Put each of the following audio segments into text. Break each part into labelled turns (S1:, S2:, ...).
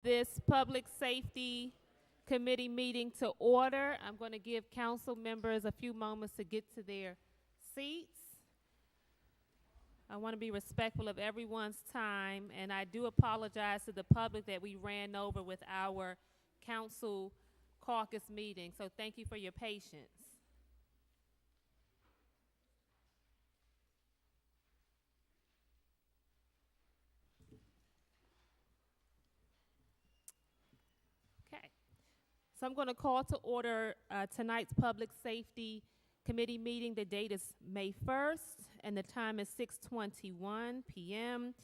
S1: This Public Safety Committee meeting to order. I'm going to give council members a few moments to get to their seats. I want to be respectful of everyone's time, and I do apologize to the public that we ran over with our council caucus meeting, so thank you for your patience. Okay. So I'm going to call to order tonight's Public Safety Committee meeting. The date is May 1st, and the time is 6:21 p.m.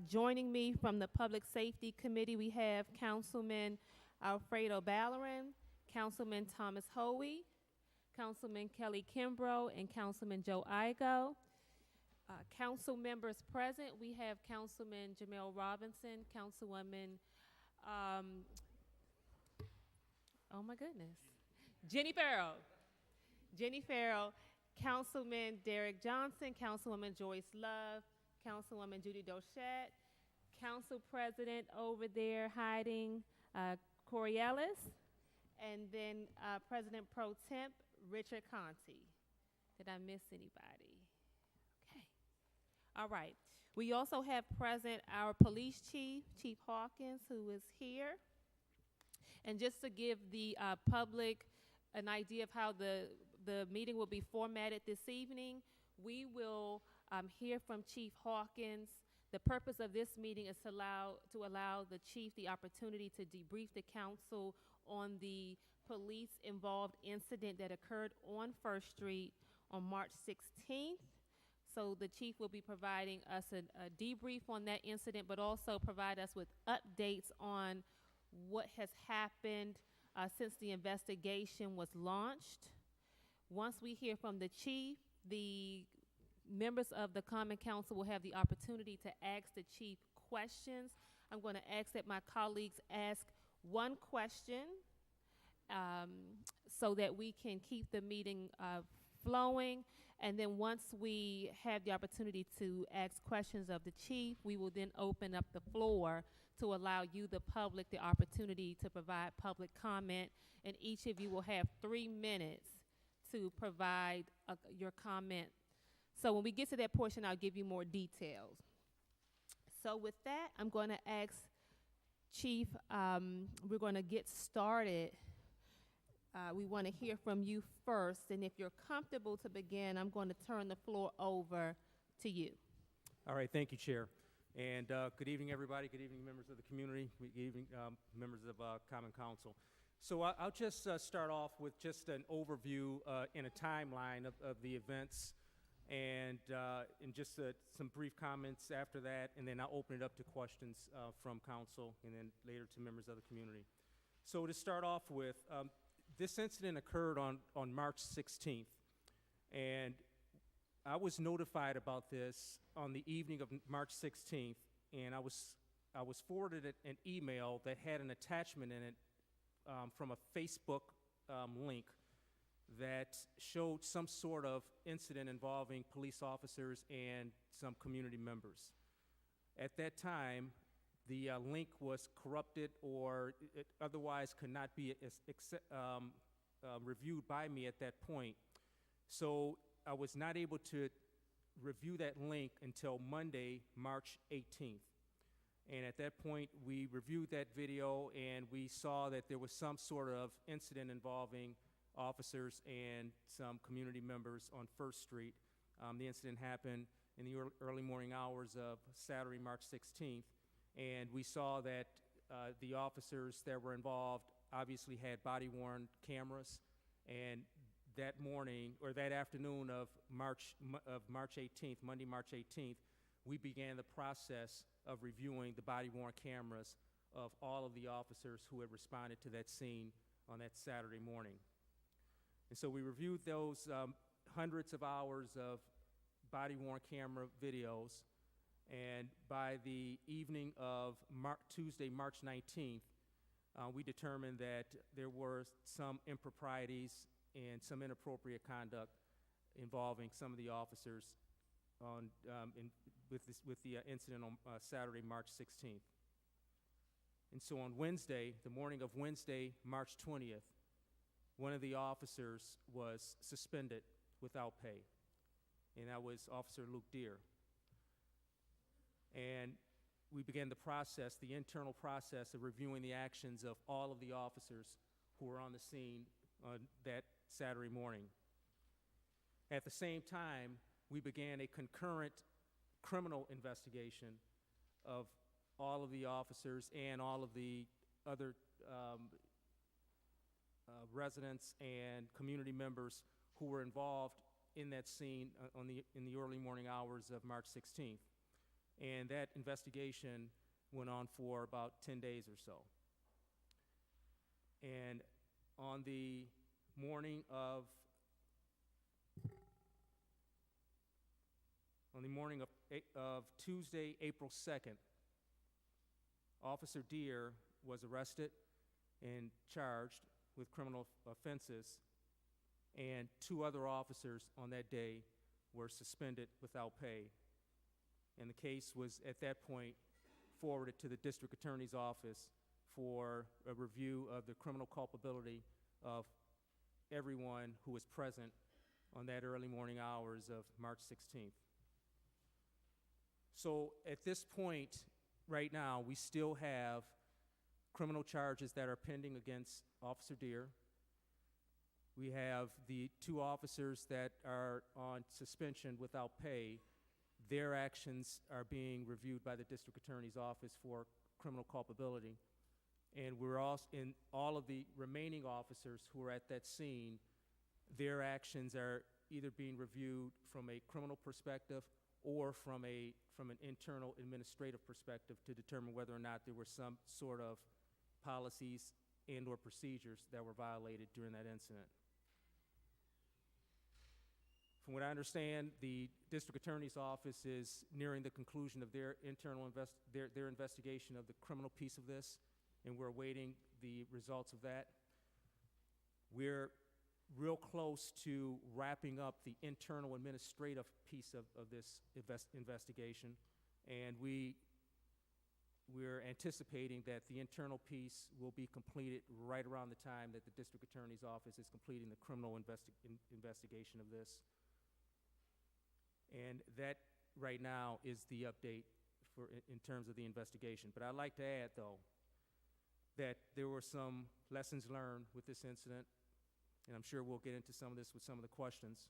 S1: Joining me from the Public Safety Committee, we have Councilman Alfredo Ballerin, Councilman Thomas Hoey, Councilman Kelly Kimbrough, and Councilman Joe Igo. Council members present, we have Councilman Jamel Robinson, Councilwoman oh my goodness. Jenny Farrell. Jenny Farrell, Councilman Derek Johnson, Councilwoman Joyce Love, Councilwoman Judy Dochette, Council President over there hiding, Corey Ellis, and then President Pro Temp Richard Conti. Did I miss anybody? Okay. All right. We also have present our police chief, Chief Hawkins, who is here. And just to give the public an idea of how the meeting will be formatted this evening, we will hear from Chief Hawkins. The purpose of this meeting is to allow the chief the opportunity to debrief the council on the police-involved incident that occurred on First Street on March 16th. So the chief will be providing us a debrief on that incident, but also provide us with updates on what has happened since the investigation was launched. Once we hear from the chief, the members of the Common Council will have the opportunity to ask the chief questions. I'm going to ask that my colleagues ask one question so that we can keep the meeting flowing. And then once we have the opportunity to ask questions of the chief, we will then open up the floor to allow you, the public, the opportunity to provide public comment. And each of you will have 3 minutes to provide your comment. So when we get to that portion, I'll give you more details. So with that, I'm going to ask Chief, we're going to get started. We want to hear from you first, and if you're comfortable to begin, I'm going to turn the floor over to you.
S2: All right, thank you, Chair. And good evening, everybody. Good evening, members of the community. Good evening, members of Common Council. So I'll just start off with just an overview and a timeline of the events, and just some brief comments after that, and then I'll open it up to questions from Council, and then later to members of the community. So to start off with, this incident occurred on March 16th, and I was notified about this on the evening of March 16th, and I was forwarded an email that had an attachment in it from a Facebook link that showed some sort of incident involving police officers and some community members. At that time, the link was corrupted, or it otherwise could not be reviewed by me at that point. So I was not able to review that link until Monday, March 18th. And at that point, we reviewed that video, and we saw that there was some sort of incident involving officers and some community members on First Street. The incident happened in the early morning hours of Saturday, March 16th. And we saw that the officers that were involved obviously had body-worn cameras. And that morning, or that afternoon of March 18th, Monday, March 18th, we began the process of reviewing the body-worn cameras of all of the officers who had responded to that scene on that Saturday morning. And so we reviewed those hundreds of hours of body-worn camera videos. And by the evening of Tuesday, March 19th, we determined that there were some improprieties and some inappropriate conduct involving some of the officers with the incident on Saturday, March 16th. And so on Wednesday, the morning of Wednesday, March 20th, one of the officers was suspended without pay, and that was Officer Luke Deere. And we began the process, the internal process of reviewing the actions of all of the officers who were on the scene on that Saturday morning. At the same time, we began a concurrent criminal investigation of all of the officers and all of the other residents and community members who were involved in that scene in the early morning hours of March 16th. And that investigation went on for about 10 days or so. And on the morning of Tuesday, April 2nd, Officer Deere was arrested and charged with criminal offenses, and 2 other officers on that day were suspended without pay. And the case was, at that point, forwarded to the district attorney's office for a review of the criminal culpability of everyone who was present on that early morning hours of March 16th. So at this point, right now, we still have criminal charges that are pending against Officer Deere. We have the 2 officers that are on suspension without pay. Their actions are being reviewed by the district attorney's office for criminal culpability. And we're also, in all of the remaining officers who are at that scene, their actions are either being reviewed from a criminal perspective or from an internal administrative perspective to determine whether or not there were some sort of policies and or procedures that were violated during that incident. From what I understand, the district attorney's office is nearing the conclusion of their internal their investigation of the criminal piece of this, and we're awaiting the results of that. We're real close to wrapping up the internal administrative piece of this investigation, and we're anticipating that the internal piece will be completed right around the time that the district attorney's office is completing the criminal investigation of this. And that right now is the update in terms of the investigation. But I'd like to add, though, that there were some lessons learned with this incident, and I'm sure we'll get into some of this with some of the questions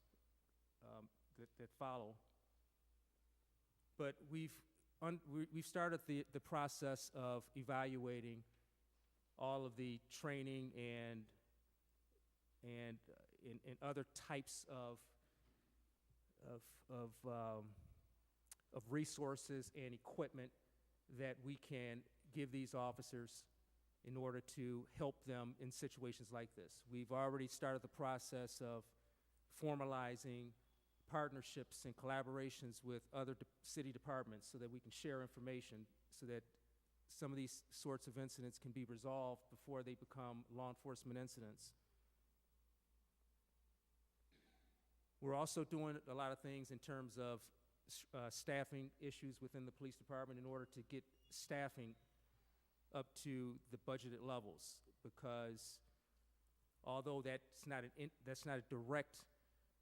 S2: that follow. But we've started the process of evaluating all of the training and other types of resources and equipment that we can give these officers in order to help them in situations like this. We've already started the process of formalizing partnerships and collaborations with other city departments so that we can share information so that some of these sorts of incidents can be resolved before they become law enforcement incidents. We're also doing a lot of things in terms of staffing issues within the police department in order to get staffing up to the budgeted levels, because although that's not a direct,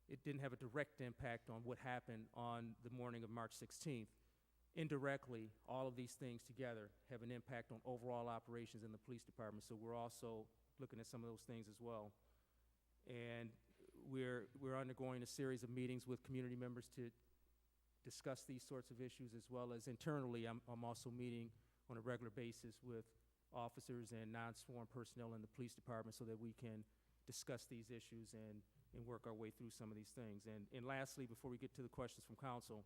S2: it didn't have a direct impact on what happened on the morning of March 16th. Indirectly, all of these things together have an impact on overall operations in the police department, so we're also looking at some of those things as well. And we're undergoing a series of meetings with community members to discuss these sorts of issues, as well as internally. I'm also meeting on a regular basis with officers and non-sworn personnel in the police department so that we can discuss these issues and work our way through some of these things. And lastly, before we get to the questions from council,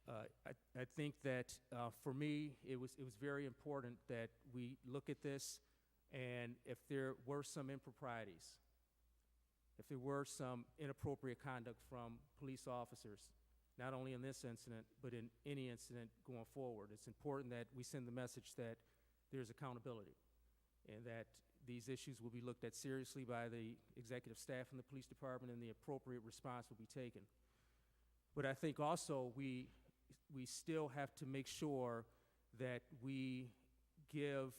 S2: I think that for me, it was very important that we look at this, and if there were some improprieties, if there were some inappropriate conduct from police officers, not only in this incident, but in any incident going forward, it's important that we send the message that there's accountability and that these issues will be looked at seriously by the executive staff in the police department and the appropriate response will be taken. But I think also we still have to make sure that we give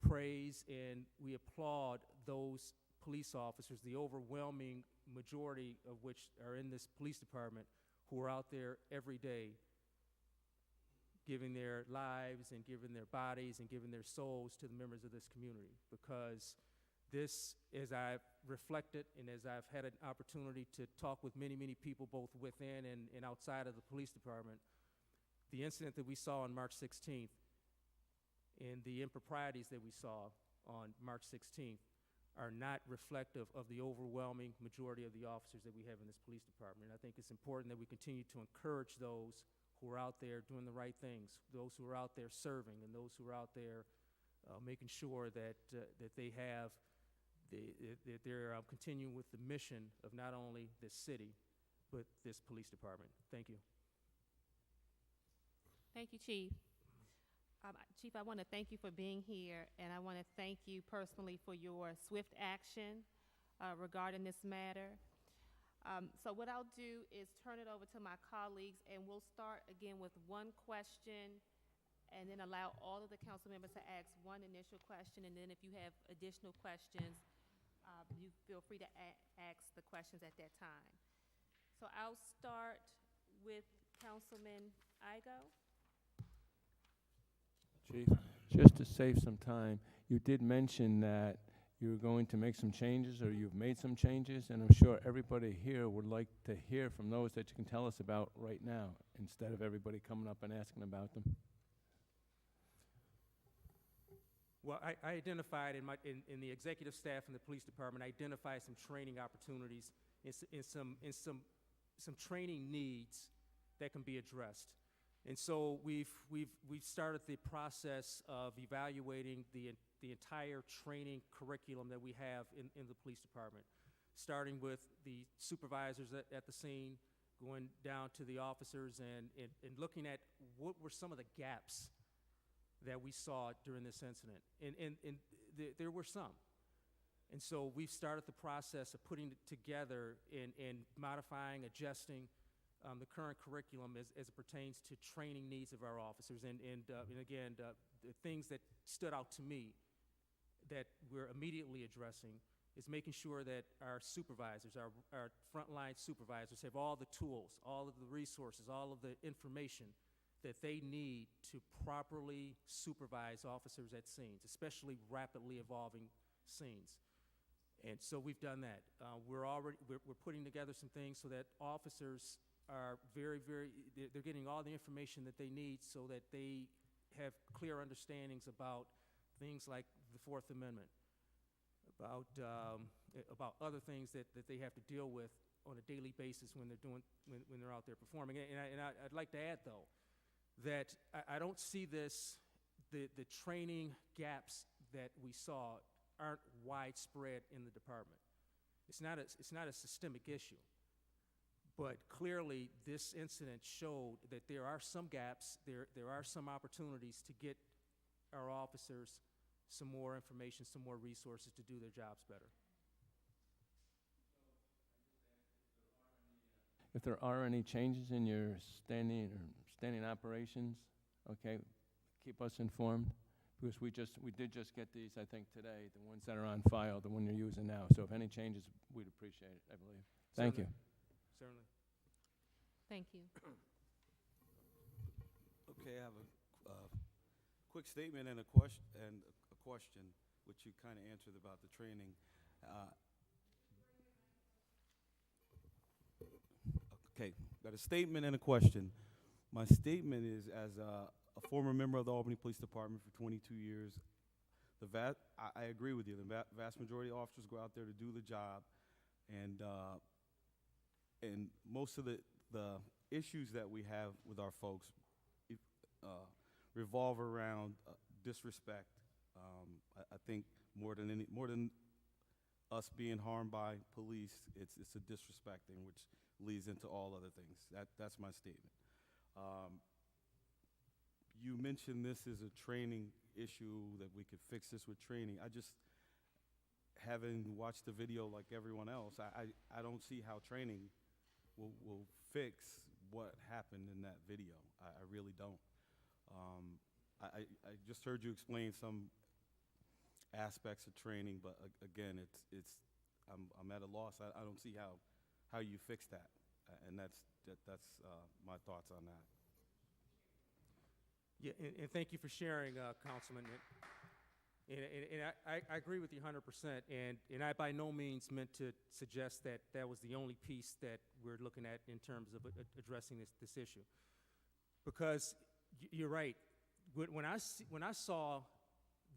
S2: praise and we applaud those police officers, the overwhelming majority of which are in this police department, who are out there every day giving their lives and giving their bodies and giving their souls to the members of this community. Because this, as I've reflected and as I've had an opportunity to talk with many, many people both within and outside of the police department, the incident that we saw on March 16th and the improprieties that we saw on March 16th are not reflective of the overwhelming majority of the officers that we have in this police department. And I think it's important that we continue to encourage those who are out there doing the right things, those who are out there serving, and those who are out there making sure that that they have that they're continuing with the mission of not only this city but this police department. Thank you.
S1: Thank you, Chief. Chief, I want to thank you for being here, and I want to thank you personally for your swift action regarding this matter. So what I'll do is turn it over to my colleagues, and we'll start again with one question, and then allow all of the council members to ask one initial question, and then if you have additional questions, you feel free to ask the questions at that time. So I'll start with Councilman Igo.
S3: Chief, just to save some time, you did mention that you were going to make some changes, or you've made some changes, and I'm sure everybody here would like to hear from those that you can tell us about right now, instead of everybody coming up and asking about them.
S2: Well, I identified in the executive staff in the police department, I identified some training opportunities and some training needs that can be addressed. And so we've started the process of evaluating the entire training curriculum that we have in the police department, starting with the supervisors at the scene, going down to the officers, and looking at what were some of the gaps that we saw during this incident. And there were some. And so we've started the process of putting it together and modifying, adjusting the current curriculum as it pertains to training needs of our officers. And again, the things that stood out to me that we're immediately addressing is making sure that our supervisors, our frontline supervisors, have all the tools, all of the resources, all of the information that they need to properly supervise officers at scenes, especially rapidly evolving scenes. And so we've done that. We're putting together some things so that officers are they're getting all the information that they need so that they have clear understandings about things like the Fourth Amendment, about other things that they have to deal with on a daily basis when they're out there performing. And I'd like to add, though, that I don't see the training gaps that we saw aren't widespread in the department. It's not a systemic issue. But clearly, this incident showed that there are some gaps, there are some opportunities to get our officers some more information, some more resources to do their jobs better.
S3: If there are any changes in your standing operations, okay, keep us informed, because we did just get these, I think, today, the ones that are on file, the one you're using now. So if any changes, we'd appreciate it, I believe. Thank you.
S2: Certainly.
S1: Thank you.
S4: Okay, I have a quick statement and a question, which you kind of answered about the training. Okay, got a statement and a question. My statement is, as a former member of the Albany Police Department for 22 years, I agree with you. The vast majority of officers go out there to do the job, and most of the issues that we have with our folks revolve around disrespect. I think more than us being harmed by police, it's a disrespecting, which leads into all other things. That's my statement. You mentioned this is a training issue, that we could fix this with training. I just, having watched the video like everyone else, I don't see how training will fix what happened in that video. I really don't. I just heard you explain some aspects of training, but again, I'm at a loss. I don't see how you fix that, and that's my thoughts on that.
S2: Yeah, and thank you for sharing, Councilman. And I agree with you 100%, and I by no means meant to suggest that that was the only piece that we're looking at in terms of addressing this issue. Because you're right, when I saw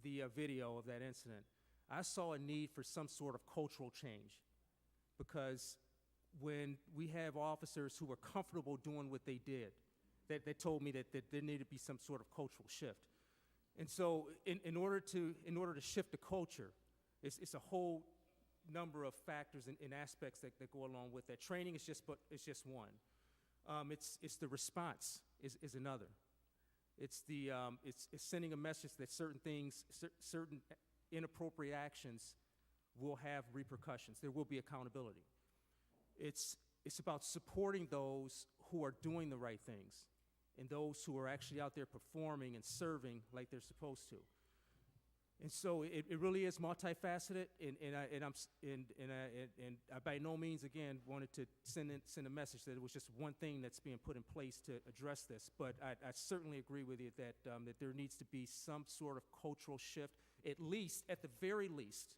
S2: the video of that incident, I saw a need for some sort of cultural change. Because when we have officers who are comfortable doing what they did, they told me that there needed to be some sort of cultural shift. And so in order to shift the culture, it's a whole number of factors and aspects that go along with that. Training is just one. It's the response is another. It's sending a message that certain things, certain inappropriate actions will have repercussions. There will be accountability. It's about supporting those who are doing the right things and those who are actually out there performing and serving like they're supposed to. And so it really is multifaceted, and I by no means, again, wanted to send a message that it was just one thing that's being put in place to address this. But I certainly agree with you that there needs to be some sort of cultural shift, at the very least,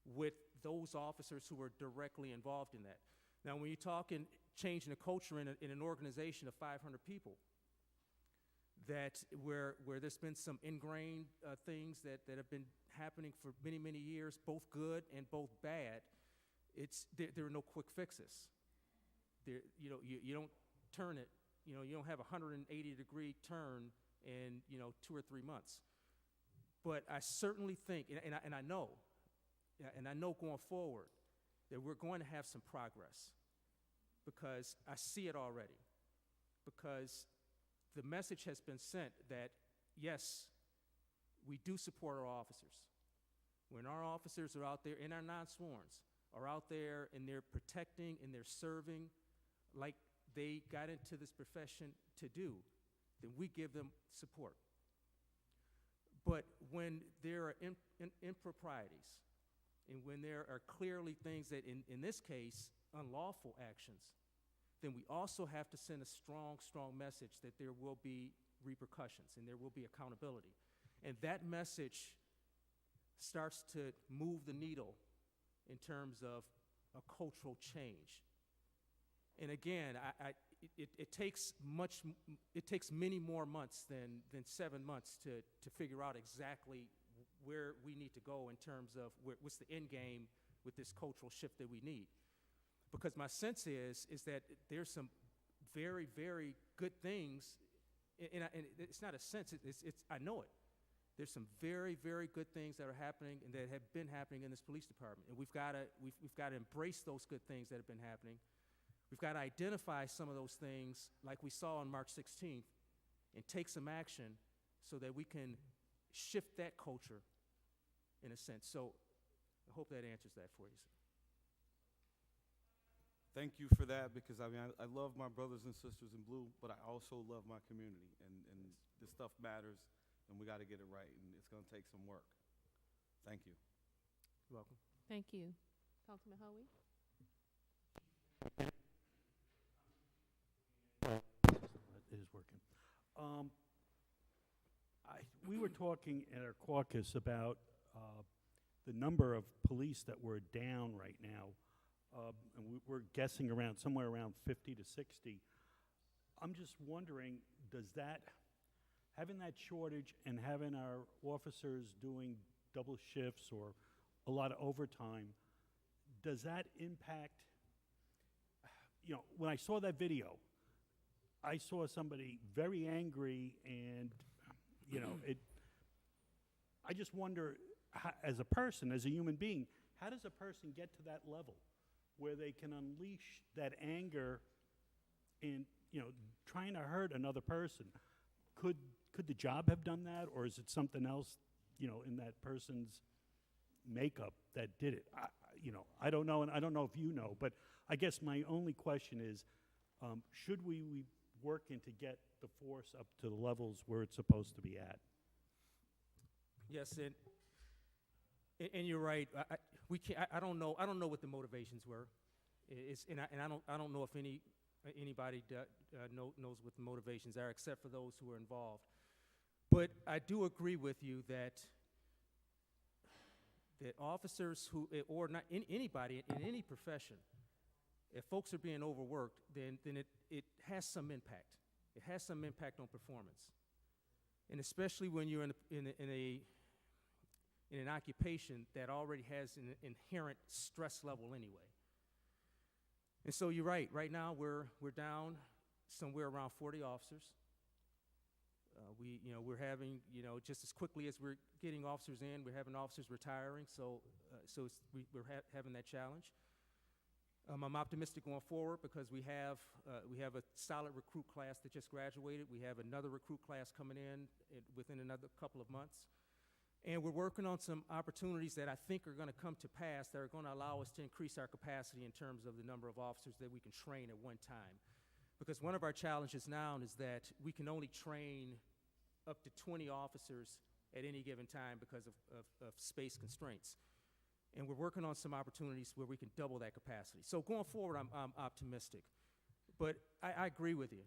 S2: with those officers who are directly involved in that. Now, when you talk in changing the culture in an organization of 500 people, that where there's been some ingrained things that have been happening for many, many years, both good and both bad, there are no quick fixes. You don't turn it, you don't have a 180-degree turn in 2 or 3 months. But I certainly think, and I know going forward that we're going to have some progress, because I see it already. Because the message has been sent that, yes, we do support our officers. When our officers are out there, and our non-sworns are out there and they're protecting and they're serving like they got into this profession to do, then we give them support. But when there are improprieties, and when there are clearly things that, in this case, unlawful actions, then we also have to send a strong, strong message that there will be repercussions and there will be accountability. And that message starts to move the needle in terms of a cultural change. And again, it takes many more months than 7 months to figure out exactly where we need to go in terms of what's the end game with this cultural shift that we need. Because my sense is that there's some very, very good things, and it's not a sense, I know it. There's some very, very good things that are happening and that have been happening in this police department, and we've got to embrace those good things that have been happening. We've got to identify some of those things like we saw on March 16th and take some action so that we can shift that culture in a sense. So I hope that answers that for you, sir.
S4: Thank you for that, because I love my brothers and sisters in blue, but I also love my community, and this stuff matters, and we got to get it right, and it's going to take some work. Thank you.
S2: You're welcome.
S1: Thank you. Councilman Hoey?
S5: It is working. We were talking at our caucus about the number of police that were down right now, and we're guessing somewhere around 50 to 60. I'm just wondering, does that, having that shortage and having our officers doing double shifts or a lot of overtime, does that impact, when I saw that video, I saw somebody very angry, and I just wonder, as a person, as a human being, how does a person get to that level where they can unleash that anger in trying to hurt another person? Could the job have done that, or is it something else in that person's makeup that did it? I don't know, and I don't know if you know, but I guess my only question is, should we working to get the force up to the levels where it's supposed to be at.
S2: Yes, and you're right. We can't. I don't know. I don't know what the motivations were. I don't know if anybody knows what the motivations are, except for those who are involved. But I do agree with you that officers who, or not anybody in any profession, if folks are being overworked, then it has some impact. It has some impact on performance, and especially when you're in an occupation that already has an inherent stress level anyway. And so you're right. Right now we're down somewhere around 40 officers. We're having, just as quickly as we're getting officers in, we're having officers retiring. So we're having that challenge. I'm optimistic going forward because we have a solid recruit class that just graduated. We have another recruit class coming in within another couple of months. And we're working on some opportunities that I think are going to come to pass that are going to allow us to increase our capacity in terms of the number of officers that we can train at one time. Because one of our challenges now is that we can only train up to 20 officers at any given time because of space constraints. And we're working on some opportunities where we can double that capacity. So going forward, I'm optimistic. But I agree with you.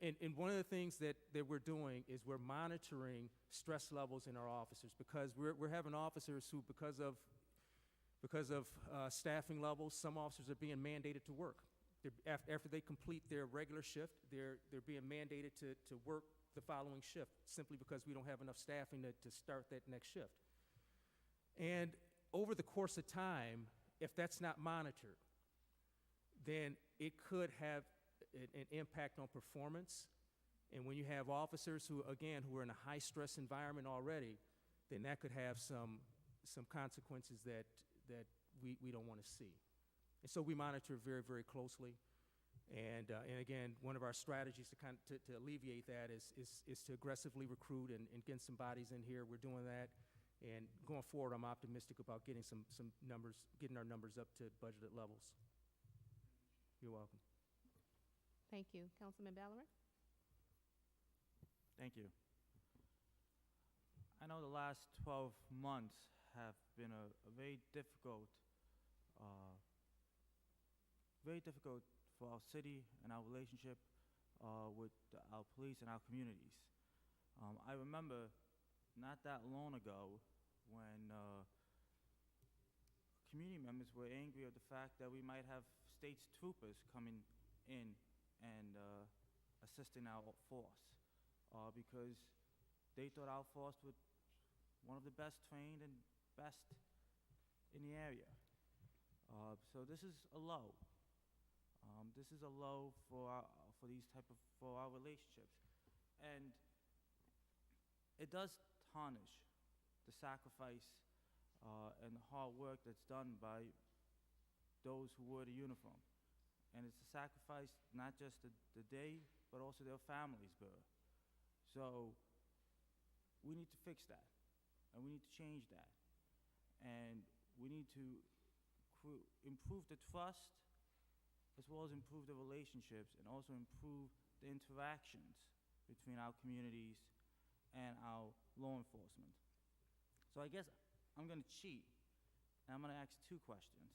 S2: And one of the things that we're doing is we're monitoring stress levels in our officers because we're having officers who, because of staffing levels, some officers are being mandated to work. After they complete their regular shift, they're being mandated to work the following shift simply because we don't have enough staffing to start that next shift. And over the course of time, if that's not monitored, then it could have an impact on performance. And when you have officers who are in a high-stress environment already, then that could have some consequences that we don't want to see. And so we monitor very, very closely. And again, one of our strategies to alleviate that is to aggressively recruit and get some bodies in here. We're doing that. And going forward, I'm optimistic about getting some numbers, getting our numbers up to budgeted levels. You're welcome.
S1: Thank you. Councilman Ballarat?
S6: Thank you. I know the last 12 months have been a very difficult for our city and our relationship with our police and our communities. I remember not that long ago when community members were angry at the fact that we might have state troopers coming in and assisting our force because they thought our force was one of the best trained and best in the area. So this is a low. This is a low for our relationships, and it does tarnish the sacrifice and the hard work that's done by those who wear the uniform. And it's a sacrifice not just the day, but also their families bear. So we need to fix that, and we need to change that. And we need to improve the trust, as well as improve the relationships, and also improve the interactions between our communities and our law enforcement. So I guess I'm going to cheat, and I'm going to ask two questions.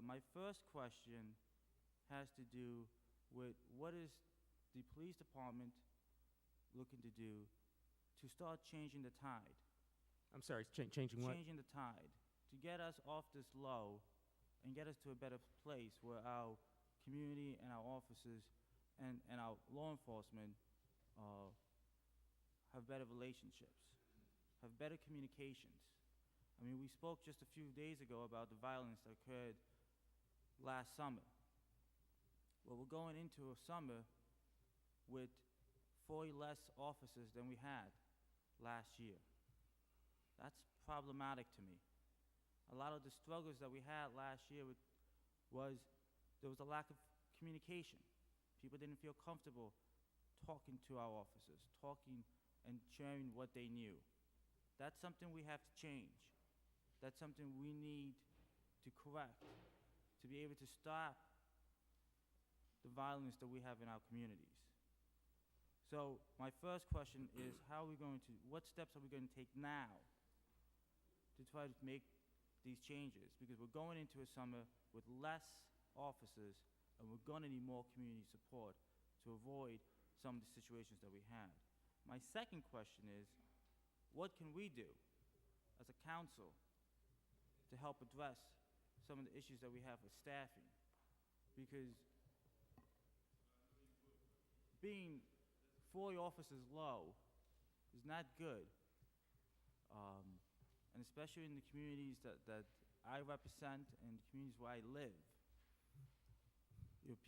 S6: My first question has to do with what is the police department looking to do to start changing the tide?
S2: I'm sorry, changing what?
S6: Changing the tide, to get us off this low and get us to a better place where our community and our officers and our law enforcement have better relationships, have better communications. I mean, we spoke just a few days ago about the violence that occurred last summer. Well, we're going into a summer with 40 less officers than we had last year. That's problematic to me. A lot of the struggles that we had last year was there was a lack of communication. People didn't feel comfortable talking to our officers, talking and sharing what they knew. That's something we have to change. That's something we need to correct, to be able to stop the violence that we have in our communities. So my first question is, what steps are we going to take now to try to make these changes? Because we're going into a summer with less officers, and we're going to need more community support to avoid some of the situations that we had. My second question is, what can we do as a council to help address some of the issues that we have with staffing? Because being 40 officers low is not good, and especially in the communities that I represent and the communities where I live.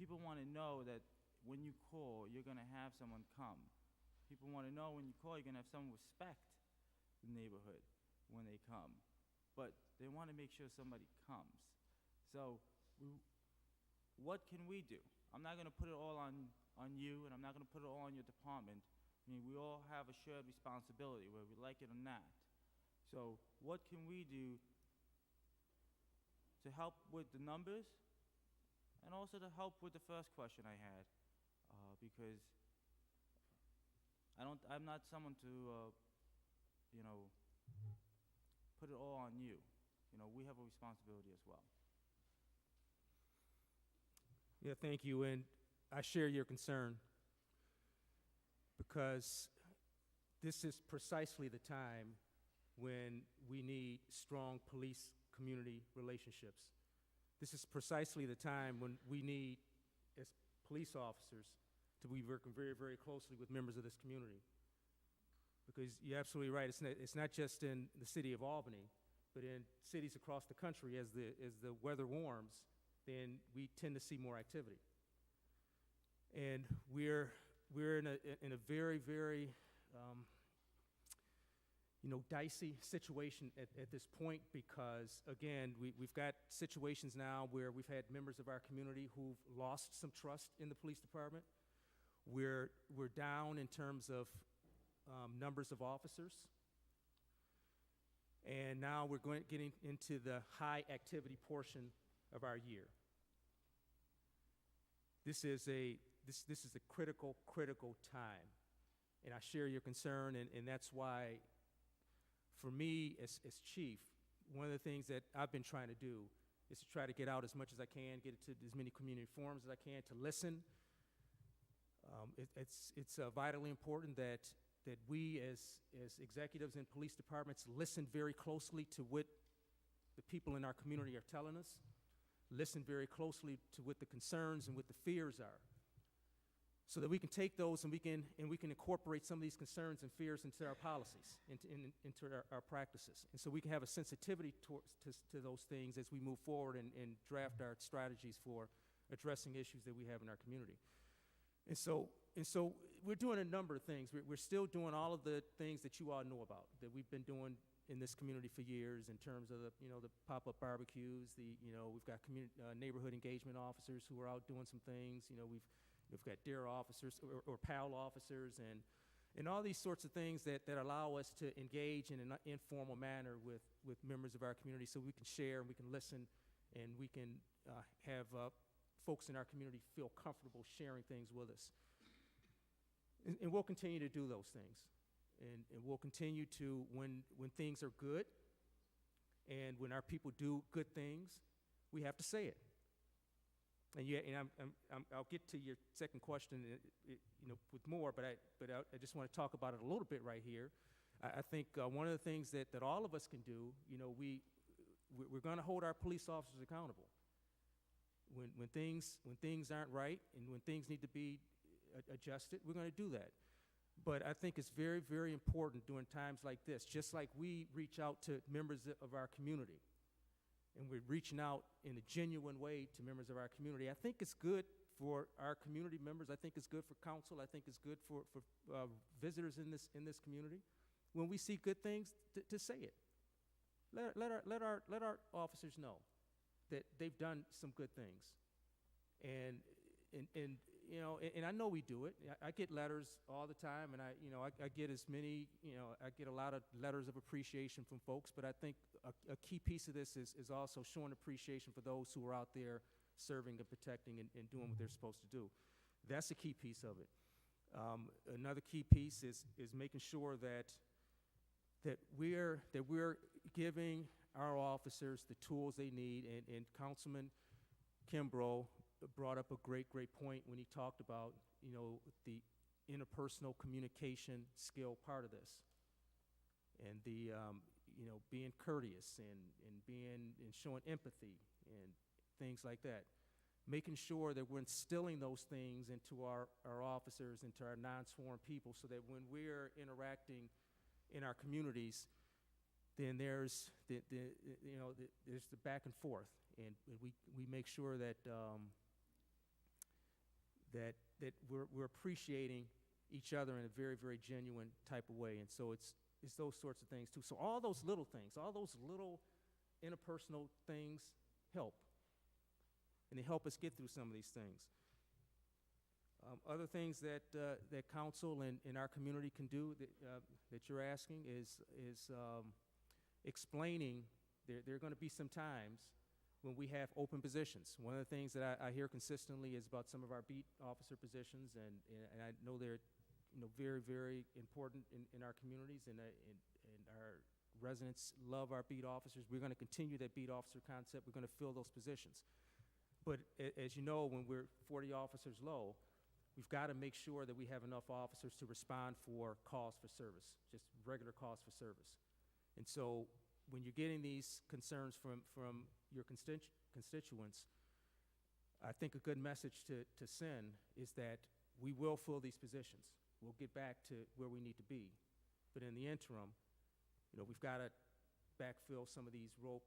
S6: People want to know that when you call, you're going to have someone come. People want to know when you call, you're going to have someone respect the neighborhood when they come. But they want to make sure somebody comes. So what can we do? I'm not going to put it all on you, and I'm not going to put it all on your department. I mean, we all have a shared responsibility, whether we like it or not. So what can we do to help with the numbers, and also to help with the first question I had? Because I'm not someone to, put it all on you. We have a responsibility as well.
S2: Yeah, thank you, and I share your concern, because this is precisely the time when we need strong police-community relationships. This is precisely the time when we need, as police officers, to be working very, very closely with members of this community. Because you're absolutely right, it's not just in the city of Albany, but in cities across the country. As the weather warms, then we tend to see more activity. And we're in a very, very dicey situation at this point, because, again, we've got situations now where we've had members of our community who've lost some trust in the police department. We're down in terms of numbers of officers. And now we're getting into the high activity portion of our year. This is a critical time. And I share your concern, and that's why, for me as chief, one of the things that I've been trying to do is to try to get out as much as I can, get to as many community forums as I can, to listen. It's vitally important that we as executives in police departments listen very closely to what the people in our community are telling us, listen very closely to what the concerns and what the fears are, so that we can take those and we can incorporate some of these concerns and fears into our policies, into our practices. And so we can have a sensitivity to those things as we move forward and draft our strategies for addressing issues that we have in our community. And so we're doing a number of things. We're still doing all of the things that you all know about, that we've been doing in this community for years, in terms of the pop-up barbecues. We've got neighborhood engagement officers who are out doing some things. We've got DARE officers or PAL officers, and all these sorts of things that allow us to engage in an informal manner with members of our community, so we can share and we can listen, and we can have folks in our community feel comfortable sharing things with us. And we'll continue to do those things. And we'll continue to, when things are good, and when our people do good things, we have to say it. And I'll get to your second question, with more, but I just want to talk about it a little bit right here. I think one of the things that all of us can do, we're going to hold our police officers accountable. When things aren't right and when things need to be adjusted, we're going to do that. But I think it's very, very important during times like this, just like we reach out to members of our community, and we're reaching out in a genuine way to members of our community. I think it's good for our community members. I think it's good for council. I think it's good for visitors in this community. When we see good things, to say it. Let our officers know that they've done some good things, and I know we do it. I get letters all the time, and I get as many, I get a lot of letters of appreciation from folks, but I think a key piece of this is also showing appreciation for those who are out there serving and protecting and doing what they're supposed to do. That's a key piece of it. Another key piece is making sure that we're giving our officers the tools they need. And Councilman Kimbrough brought up a great point when he talked about, you know, the interpersonal communication skill part of this, and the you know, being courteous and showing empathy and things like that. Making sure that we're instilling those things into our officers, into our non-sworn people, so that when we're interacting in our communities, then there's there's the back and forth, and we make sure that that we're appreciating each other in a very, very genuine type of way. And so it's those sorts of things too. So all those little things, all those little interpersonal things help, and they help us get through some of these things. Other things that that council and our community can do that you're asking is explaining. There are going to be some times when we have open positions. One of the things that I hear consistently is about some of our beat officer positions, and I know they're, you know, very, very important in our communities, and our residents love our beat officers. We're going to continue that beat officer concept. We're going to fill those positions. But as you know, when we're 40 officers low, we've got to make sure that we have enough officers to respond for calls for service, just regular calls for service. And so when you're getting these concerns from your constituents, I think a good message to send is that we will fill these positions. We'll get back to where we need to be. But in the interim, you know, we've got to backfill some of these road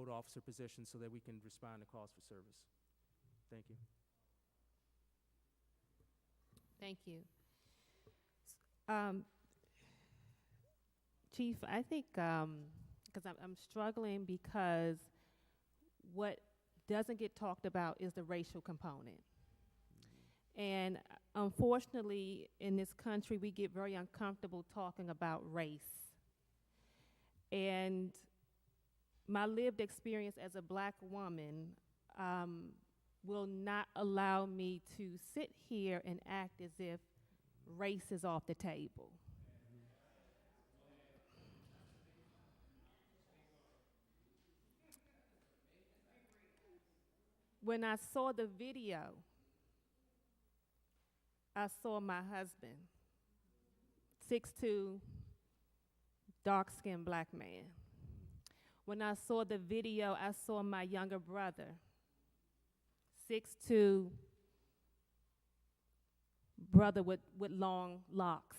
S2: officer positions so that we can respond to calls for service. Thank you.
S1: Thank you. Chief, I think, because I'm struggling, because what doesn't get talked about is the racial component. And unfortunately, in this country, we get very uncomfortable talking about race. And my lived experience as a black woman will not allow me to sit here and act as if race is off the table. When I saw the video, I saw my husband, 6'2", dark-skinned black man. When I saw the video, I saw my younger brother, 6'2", brother with long locks.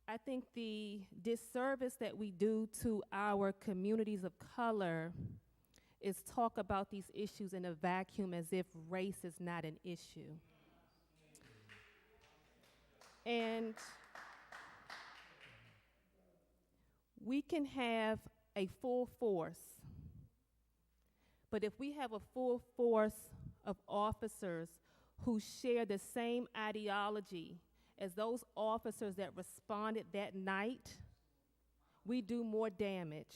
S1: I think the disservice that we do to our communities of color is talk about these issues in a vacuum as if race is not an issue. And we can have a full force, but if we have a full force of officers who share the same ideology as those officers that responded that night, we do more damage.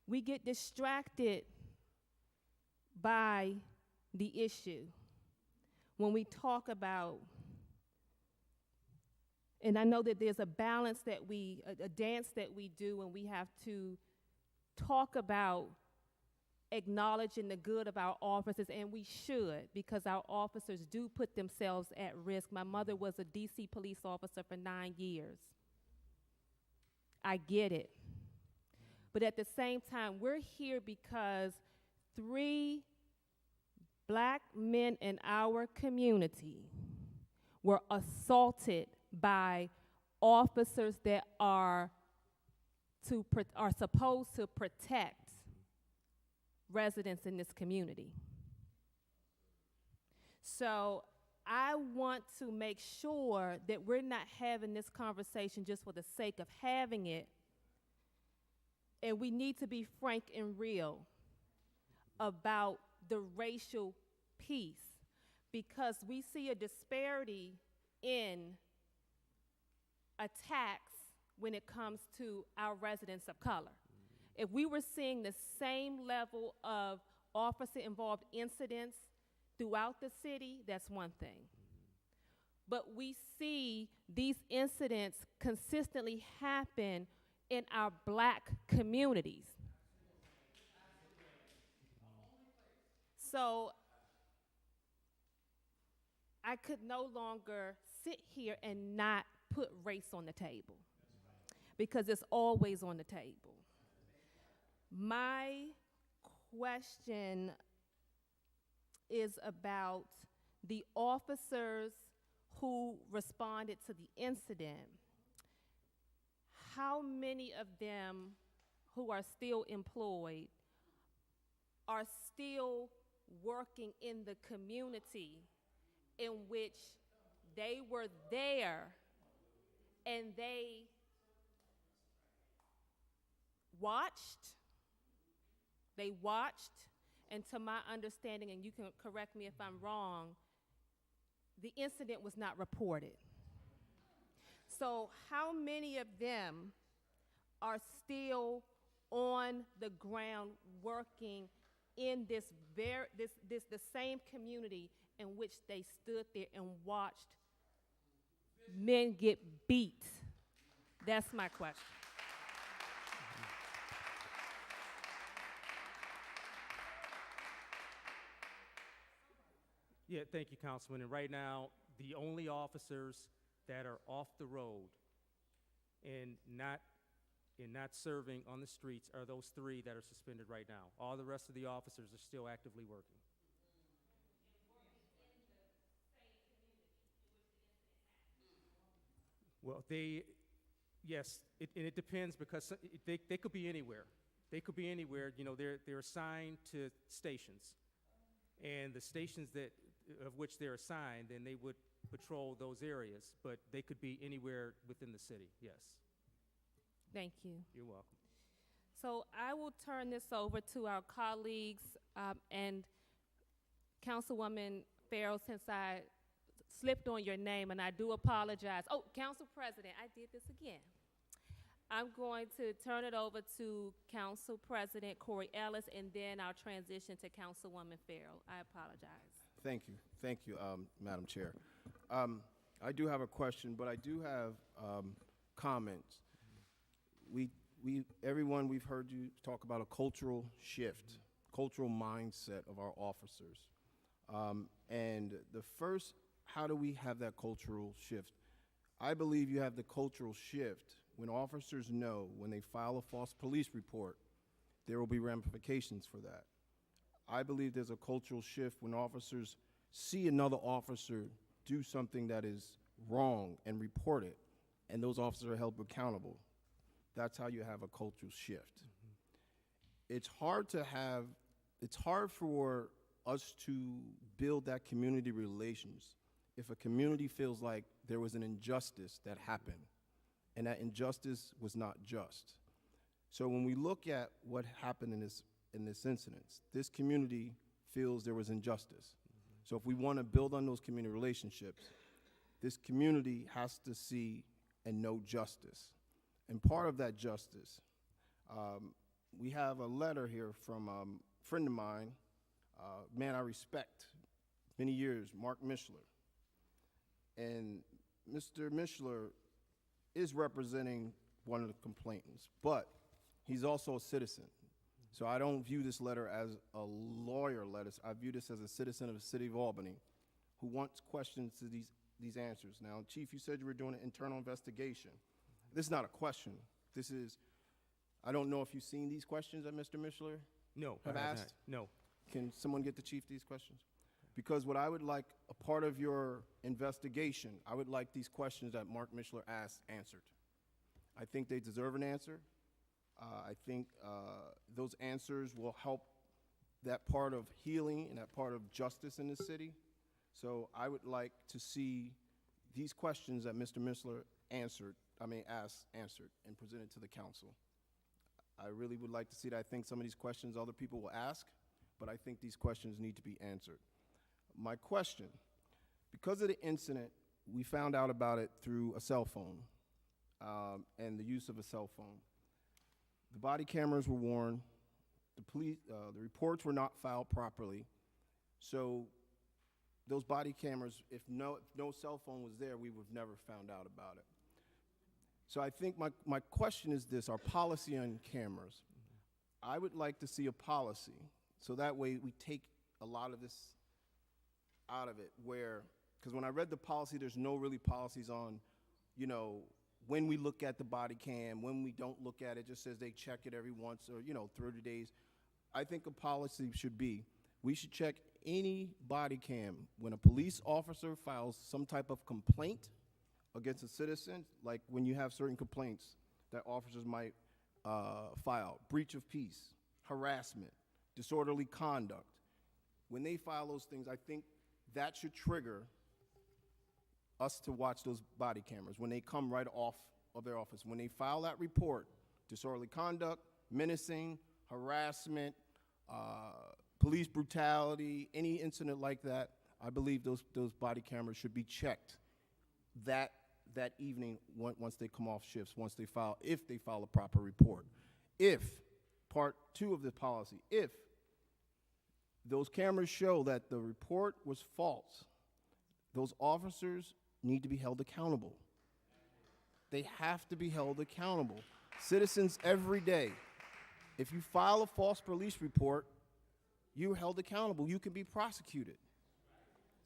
S1: We get distracted by the issue when we talk about, and I know that there's a balance that a dance that we do when we have to talk about acknowledging the good of our officers, and we should, because our officers do put themselves at risk. My mother was a DC police officer for 9 years. I get it. But at the same time, we're here because 3 black men in our community were assaulted by officers that are supposed to protect residents in this community. So I want to make sure that we're not having this conversation just for the sake of having it, and we need to be frank and real about the racial piece, because we see a disparity in attacks when it comes to our residents of color. If we were seeing the same level of officer-involved incidents throughout the city, that's one thing. But we see these incidents consistently happen in our black communities. So I could no longer sit here and not put race on the table because it's always on the table. My question is about the officers who responded to the incident. How many of them who are still employed are still working in the community in which they were there and they watched? They watched, and to my understanding, and you can correct me if I'm wrong, the incident was not reported. So how many of them are still on the ground working in the same community in which they stood there and watched men get beat? That's my question.
S2: Yeah, thank you, Councilman. And right now, the only officers that are off the road and not serving on the streets are those 3 that are suspended right now. All the rest of the officers are still actively working. Well, yes, and it depends because they could be anywhere. They could be anywhere. You know, they're assigned to stations, and the stations of which they're assigned, then they would patrol those areas. But they could be anywhere within the city. Yes.
S1: Thank you.
S2: You're welcome.
S1: So I will turn this over to our colleagues and Councilwoman Farrell, since I slipped on your name, and I do apologize. Oh, Council President, I did this again. I'm going to turn it over to Council President Corey Ellis, and then I'll transition to Councilwoman Farrell. I apologize.
S7: Thank you, Madam Chair. I do have a question, but I do have comments. Everyone, we've heard you talk about a cultural shift, cultural mindset of our officers. And the first, how do we have that cultural shift? I believe you have the cultural shift when officers know when they file a false police report, there will be ramifications for that. I believe there's a cultural shift when officers see another officer do something that is wrong and report it, and those officers are held accountable. That's how you have a cultural shift. It's hard for us to build that community relations if a community feels like there was an injustice that happened, and that injustice was not just. So when we look at what happened in this incident, this community feels there was injustice. So if we want to build on those community relationships, this community has to see and know justice. And part of that justice, we have a letter here from a friend of mine, man I respect, many years, Mark Mishler. And Mr. Mishler is representing one of the complainants, but he's also a citizen. So I don't view this letter as a lawyer letter. I view this as a citizen of the city of Albany who wants questions to these answers. Now, Chief, you said you were doing an internal investigation. This is not a question. This is, I don't know if you've seen these questions that Mr. Mishler
S2: No.
S7: have
S2: I have
S7: asked.
S2: not. No.
S7: Can someone get the chief these questions? Because what I would like, a part of your investigation, I would like these questions that Mark Mishler asked answered. I think they deserve an answer. I think those answers will help that part of healing and that part of justice in the city. So I would like to see these questions that Mr. Mishler asked answered and presented to the council. I really would like to see that. I think some of these questions other people will ask, but I think these questions need to be answered. My question, because of the incident, we found out about it through a cell phone. and the use of a cell phone. The body cameras were worn. The reports were not filed properly. So those body cameras, if no cell phone was there, we would have never found out about it. So I think my question is this, our policy on cameras. I would like to see a policy, so that way we take a lot of this out of it, because when I read the policy, there's no really policies on, you know, when we look at the body cam, when we don't look at it, just says they check it every once or, 30 days. I think a policy should be, we should check any body cam when a police officer files some type of complaint against a citizen, like when you have certain complaints that officers might file, breach of peace, harassment, disorderly conduct. When they file those things, I think that should trigger us to watch those body cameras when they come right off of their office. When they file that report, disorderly conduct, menacing, harassment, police brutality, any incident like that, I believe those body cameras should be checked that evening once they come off shifts, if they file a proper report. If, part 2 of the policy, if those cameras show that the report was false, those officers need to be held accountable. They have to be held accountable. Citizens every day, if you file a false police report, you're held accountable. You can be prosecuted.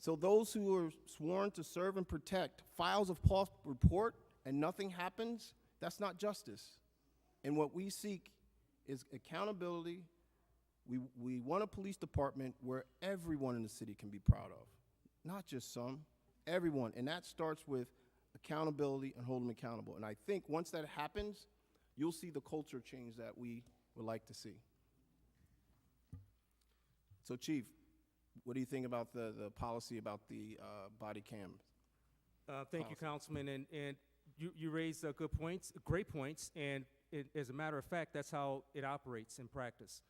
S7: So those who are sworn to serve and protect files a false report and nothing happens, that's not justice. And what we seek is accountability. We want a police department where everyone in the city can be proud of, not just some, everyone. And that starts with accountability and holding them accountable. And I think once that happens, you'll see the culture change that we would like to see. So, Chief, what do you think about the policy about the body cams?
S2: Thank you, Councilman, and you raised good points, great points, and as a matter of fact, that's how it operates in practice.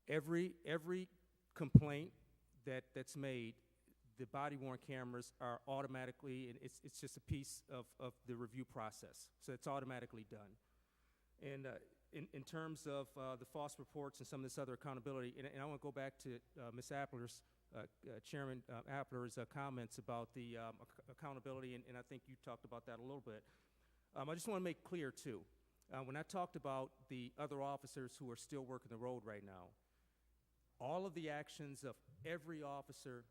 S2: Every complaint that's made, the body-worn cameras are automatically, and it's just a piece of the review process, so it's automatically done. And in terms of the false reports and some of this other accountability, and I want to go back to Ms. Appler's, Chairman Appler's comments about the accountability, and I think you talked about that a little bit. I just want to make clear, too, when I talked about the other officers who are still working the road right now, all of the actions of every officer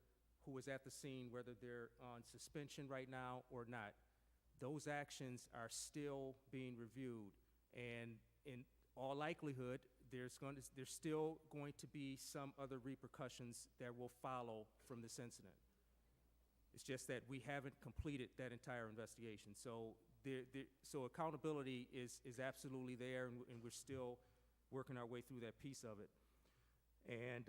S2: who was at the scene, whether they're on suspension right now or not, those actions are still being reviewed, and in all likelihood, there's still going to be some other repercussions that will follow from this incident. It's just that we haven't completed that entire investigation. So so accountability is absolutely there, and we're still working our way through that piece of it. And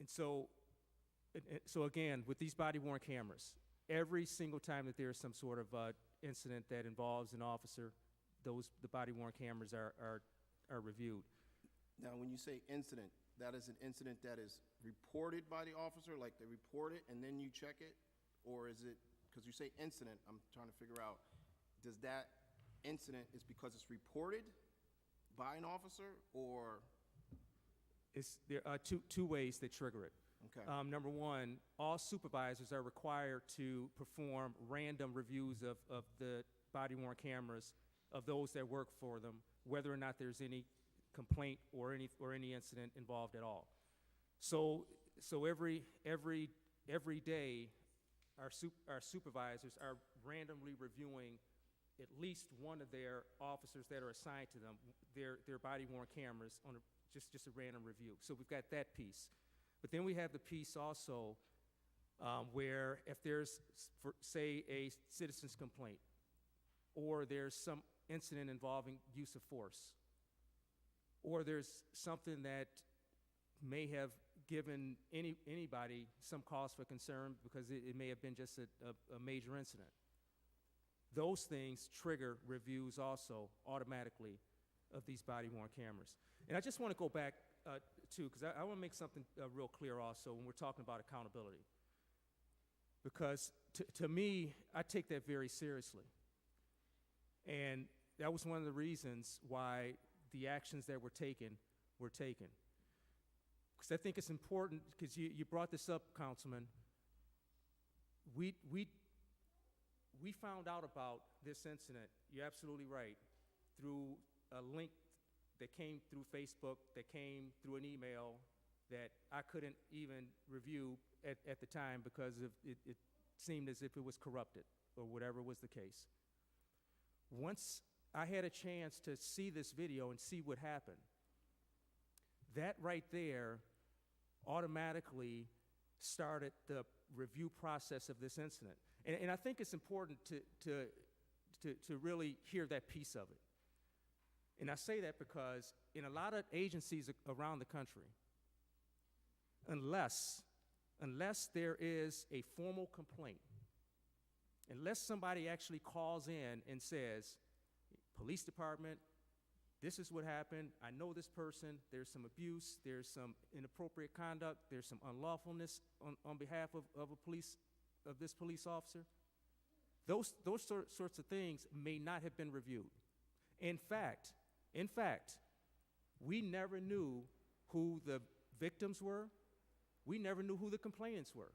S2: so again, with these body-worn cameras, every single time that there is some sort of incident that involves an officer, the body-worn cameras are reviewed.
S7: Now, when you say incident, that is an incident that is reported by the officer, like they report it and then you check it? Or is it, because you say incident, I'm trying to figure out, does that incident is because it's reported by an officer, or?
S2: There are two ways they trigger it.
S7: Okay.
S2: Number one, all supervisors are required to perform random reviews of the body-worn cameras of those that work for them, whether or not there's any complaint or any incident involved at all. So every day, our supervisors are randomly reviewing at least one of their officers that are assigned to them, their body-worn cameras on just a random review. So we've got that piece. But then we have the piece also where if there's, say, a citizen's complaint, or there's some incident involving use of force, or there's something that may have given anybody some cause for concern because it may have been just a major incident. Those things trigger reviews also automatically of these body-worn cameras. And I just want to go back too, because I want to make something real clear also when we're talking about accountability. because to me, I take that very seriously. And that was one of the reasons why the actions that were taken were taken. Because I think it's important, because you brought this up, Councilman. We found out about this incident, you're absolutely right, through a link that came through Facebook, that came through an email that I couldn't even review at the time because it seemed as if it was corrupted or whatever was the case. Once I had a chance to see this video and see what happened, that right there automatically started the review process of this incident. And I think it's important to really hear that piece of it. And I say that because in a lot of agencies around the country, unless there is a formal complaint, unless somebody actually calls in and says, police department, this is what happened, I know this person, there's some abuse, there's some inappropriate conduct, there's some unlawfulness on behalf of this police officer, those sorts of things may not have been reviewed. In fact, we never knew who the victims were. We never knew who the complainants were.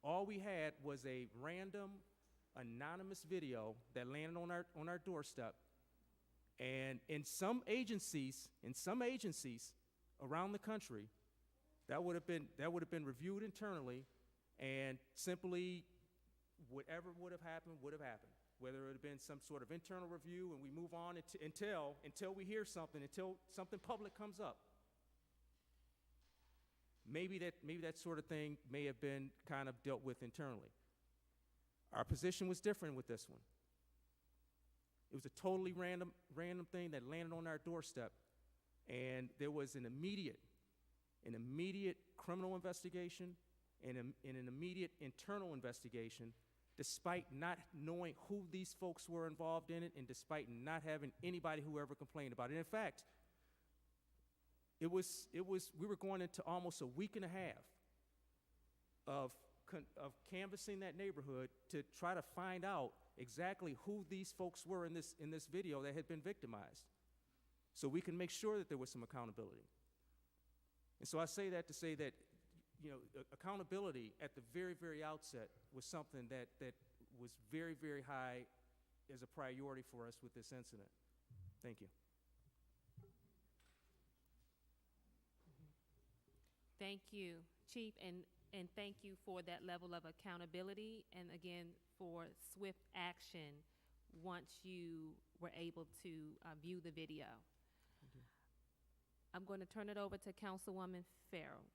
S2: All we had was a random, anonymous video that landed on our doorstep. And in some agencies around the country, that would have been reviewed internally, and simply whatever would have happened. Whether it would have been some sort of internal review, and we move on until we hear something, until something public comes up. Maybe that sort of thing may have been kind of dealt with internally. Our position was different with this one. It was a totally random thing that landed on our doorstep, and there was an immediate criminal investigation and an immediate internal investigation, despite not knowing who these folks were involved in it, and despite not having anybody who ever complained about it. And in fact, we were going into almost a week and a half of canvassing that neighborhood to try to find out exactly who these folks were in this video that had been victimized, so we can make sure that there was some accountability. And so I say that to say that, accountability at the very, very outset was something that was very, very high as a priority for us with this incident. Thank you.
S1: Thank you, Chief, and thank you for that level of accountability, and again, for swift action once you were able to view the video. I'm going to turn it over to Councilwoman Farrell.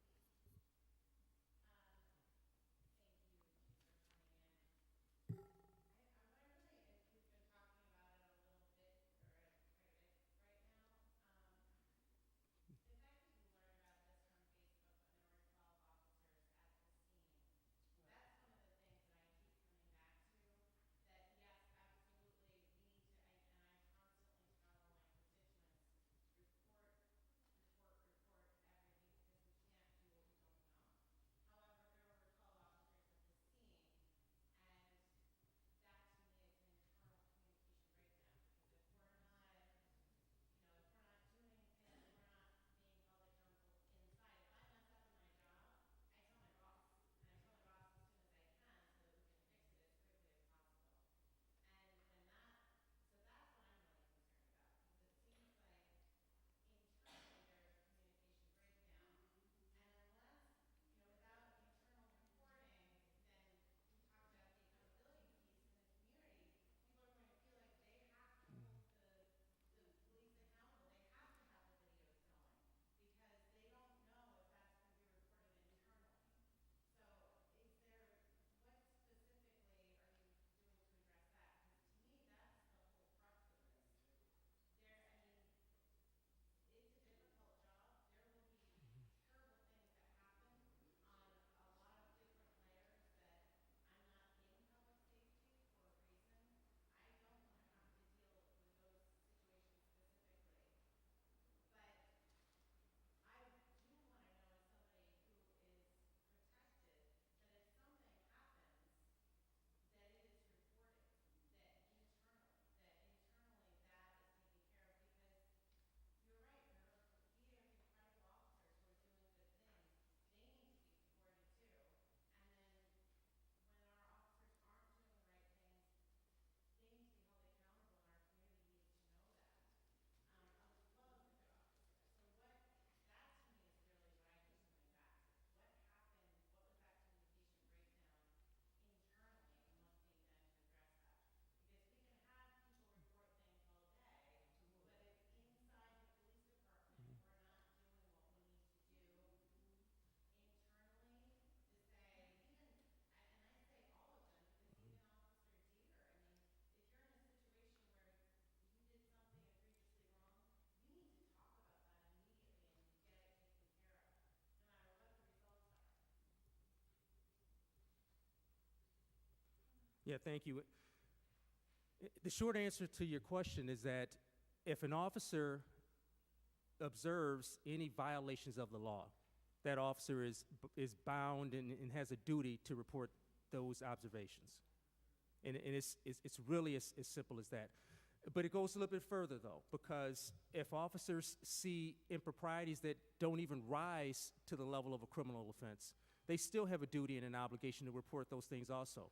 S2: Yeah, thank you. The short answer to your question is that if an officer observes any violations of the law, that officer is bound and has a duty to report those observations. And it's really as simple as that. But it goes a little bit further, though, because if officers see improprieties that don't even rise to the level of a criminal offense, they still have a duty and an obligation to report those things also.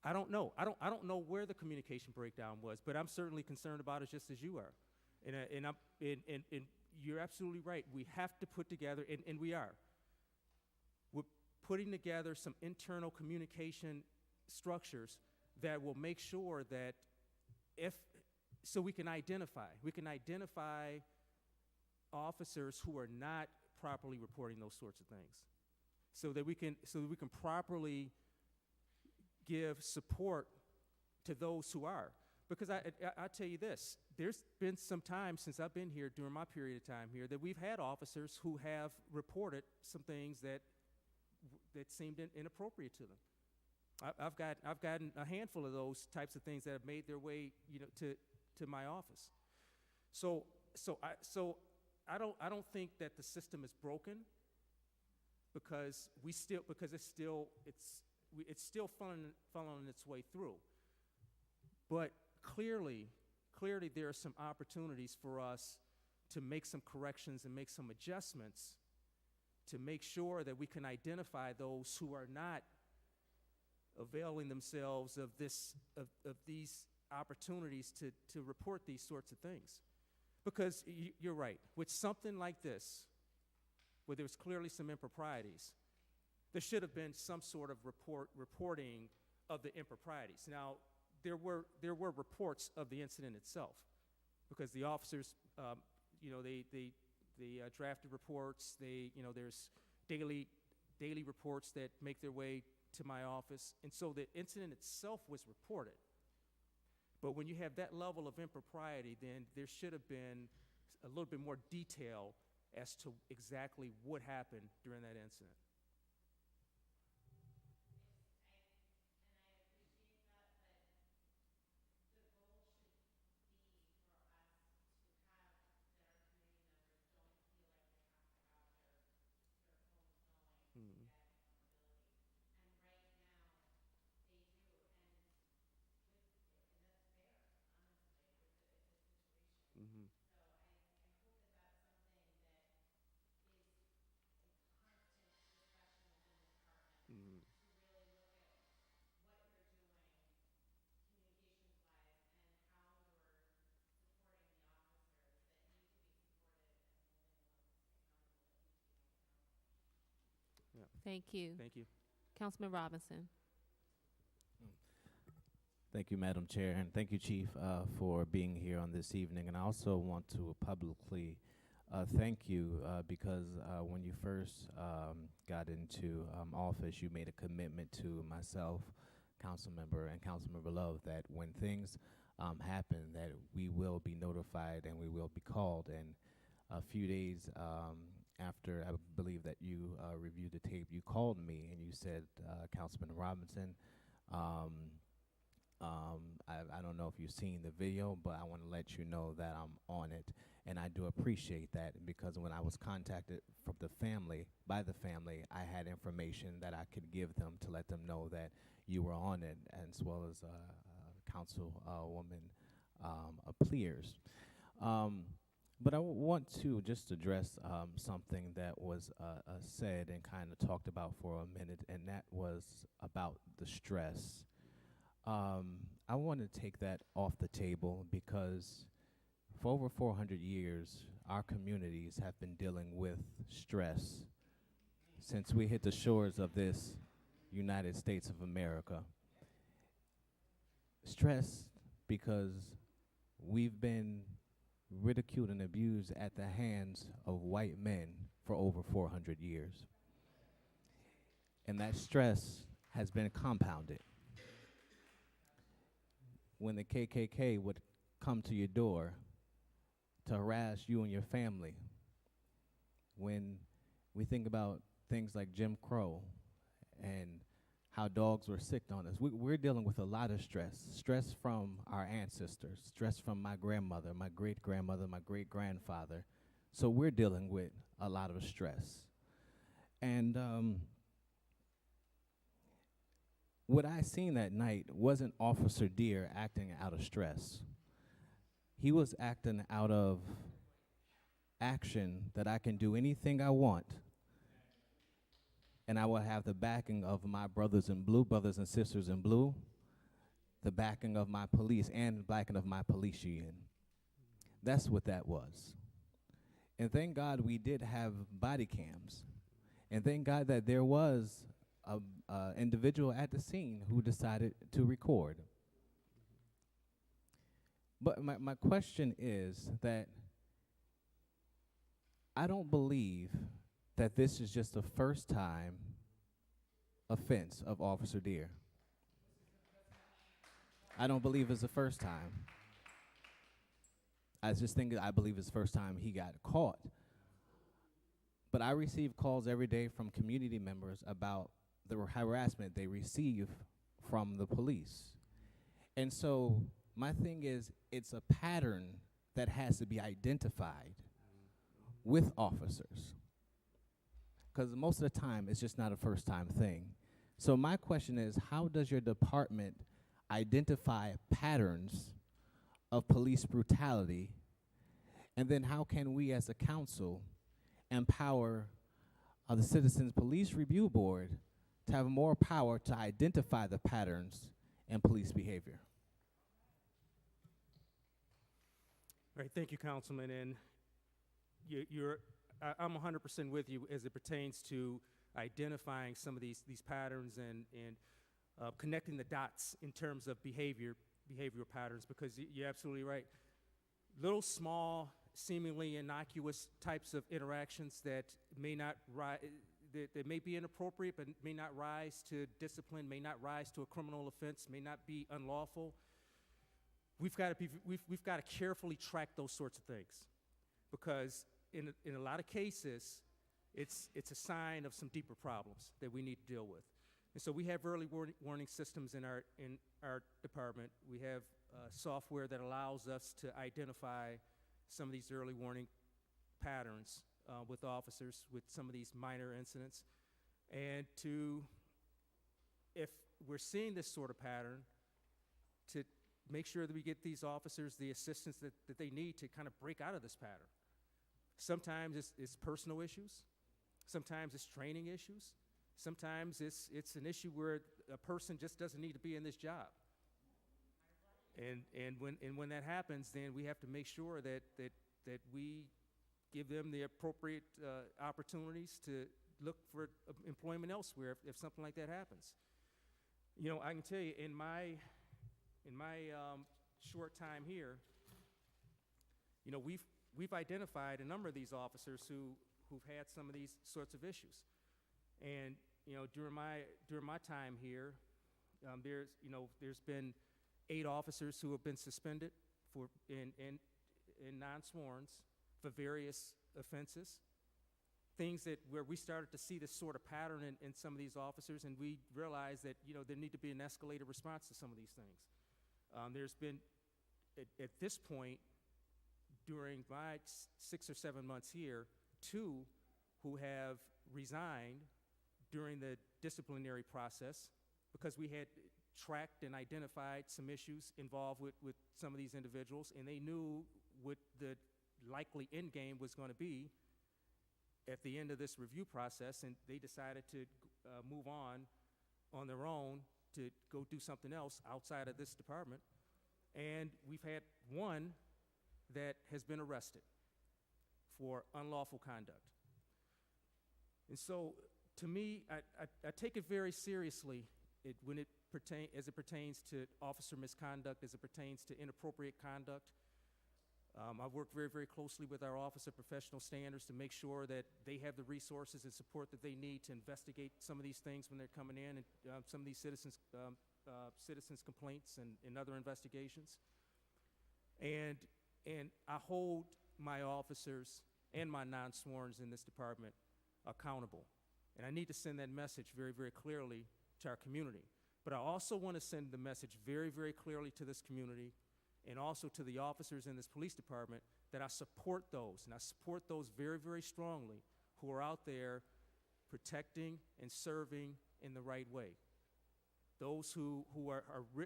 S2: I don't know. I don't know where the communication breakdown was, but I'm certainly concerned about it just as you are. And you're absolutely right. We have to put together, and we are. We're putting together some internal communication structures that will make sure that we can identify officers who are not properly reporting those sorts of things, so that we can properly give support to those who are. Because I tell you this, there's been some time since I've been here during my period of time here that we've had officers who have reported some things that seemed inappropriate to them. I've gotten a handful of those types of things that have made their way, to my office. So I don't think that the system is broken, because it's still funneling its way through. But clearly there are some opportunities for us to make some corrections and make some adjustments to make sure that we can identify those who are not availing themselves of these opportunities to report these sorts of things. Because you're right, with something like this, where there's clearly some improprieties, there should have been some sort of reporting of the improprieties. Now, there were reports of the incident itself, because the officers, they drafted reports. There's daily reports that make their way to my office, and so the incident itself was reported. But when you have that level of impropriety, then there should have been a little bit more detail as to exactly what happened during that incident. Mm. Mhm. Mhm. Yeah.
S1: Thank you.
S2: Thank you.
S1: Councilman Robinson.
S8: Thank you, Madam Chair, and thank you, Chief, for being here on this evening. And I also want to publicly thank you because when you first got into office, you made a commitment to myself, Councilmember, and Councilmember Love, that when things happen, that we will be notified and we will be called. And a few days after, I believe that you reviewed the tape, you called me and you said, Councilman Robinson, I don't know if you've seen the video, but I want to let you know that I'm on it. And I do appreciate that, because when I was contacted from by the family, I had information that I could give them to let them know that you were on it, as well as Councilwoman Pleers. But I want to just address something that was said and kind of talked about for a minute, and that was about the stress. I want to take that off the table, because for over 400 years, our communities have been dealing with stress since we hit the shores of this United States of America. Stress because we've been ridiculed and abused at the hands of white men for over 400 years. And that stress has been compounded. When the KKK would come to your door to harass you and your family, when we think about things like Jim Crow and how dogs were sick on us. We're dealing with a lot of stress from our ancestors, stress from my grandmother, my great-grandmother, my great-grandfather. So we're dealing with a lot of stress. And what I seen that night wasn't Officer Deer acting out of stress. He was acting out of action that I can do anything I want, and I will have the backing of my brothers in blue, brothers and sisters in blue, the backing of my police, and the backing of my police union. That's what that was. And thank God we did have body cams. And thank God that there was an individual at the scene who decided to record. But my question is that I don't believe that this is just the first time offense of Officer Deer. I don't believe it's the first time. I believe it's the first time he got caught. But I receive calls every day from community members about the harassment they receive from the police. And so my thing is, it's a pattern that has to be identified with officers. Because most of the time, it's just not a first-time thing. So my question is, how does your department identify patterns of police brutality? And then how can we as a council empower the Citizens Police Review Board to have more power to identify the patterns in police behavior?
S2: All right, thank you, Councilman. And I'm 100% with you as it pertains to identifying some of these patterns and connecting the dots in terms of behavioral patterns, because you're absolutely right. Little, small, seemingly innocuous types of interactions that may not that may be inappropriate, but may not rise to discipline, may not rise to a criminal offense, may not be unlawful. We've got to carefully track those sorts of things, because in a lot of cases, it's a sign of some deeper problems that we need to deal with. And so we have early warning systems in our department. We have software that allows us to identify some of these early warning patterns with officers with some of these minor incidents, and if we're seeing this sort of pattern, to make sure that we get these officers the assistance that they need to kind of break out of this pattern. Sometimes it's personal issues. Sometimes it's training issues. Sometimes it's an issue where a person just doesn't need to be in this job. And when that happens, then we have to make sure that we give them the appropriate opportunities to look for employment elsewhere if something like that happens. You know, I can tell you in my short time here, you know, we've identified a number of these officers who've had some of these sorts of issues. And you know, during my time here, there's been 8 officers who have been suspended in non-sworns for various offenses. Things where we started to see this sort of pattern in some of these officers, and we realized that, you know, there need to be an escalated response to some of these things. There's been, at this point, during my 6 or 7 months here, 2 who have resigned during the disciplinary process because we had tracked and identified some issues involved with some of these individuals, and they knew what the likely end game was going to be at the end of this review process, and they decided to move on their own to go do something else outside of this department. And we've had 1 that has been arrested for unlawful conduct. And so, to me, I take it very seriously as it pertains to officer misconduct, as it pertains to inappropriate conduct. I've worked very, very closely with our Office of Professional Standards to make sure that they have the resources and support that they need to investigate some of these things when they're coming in, and some of these citizens complaints and other investigations. And I hold my officers and my non-sworns in this department accountable. And I need to send that message very, very clearly to our community. But I also want to send the message very, very clearly to this community and also to the officers in this police department that I support those, and I support those very, very strongly, who are out there protecting and serving in the right way. Those who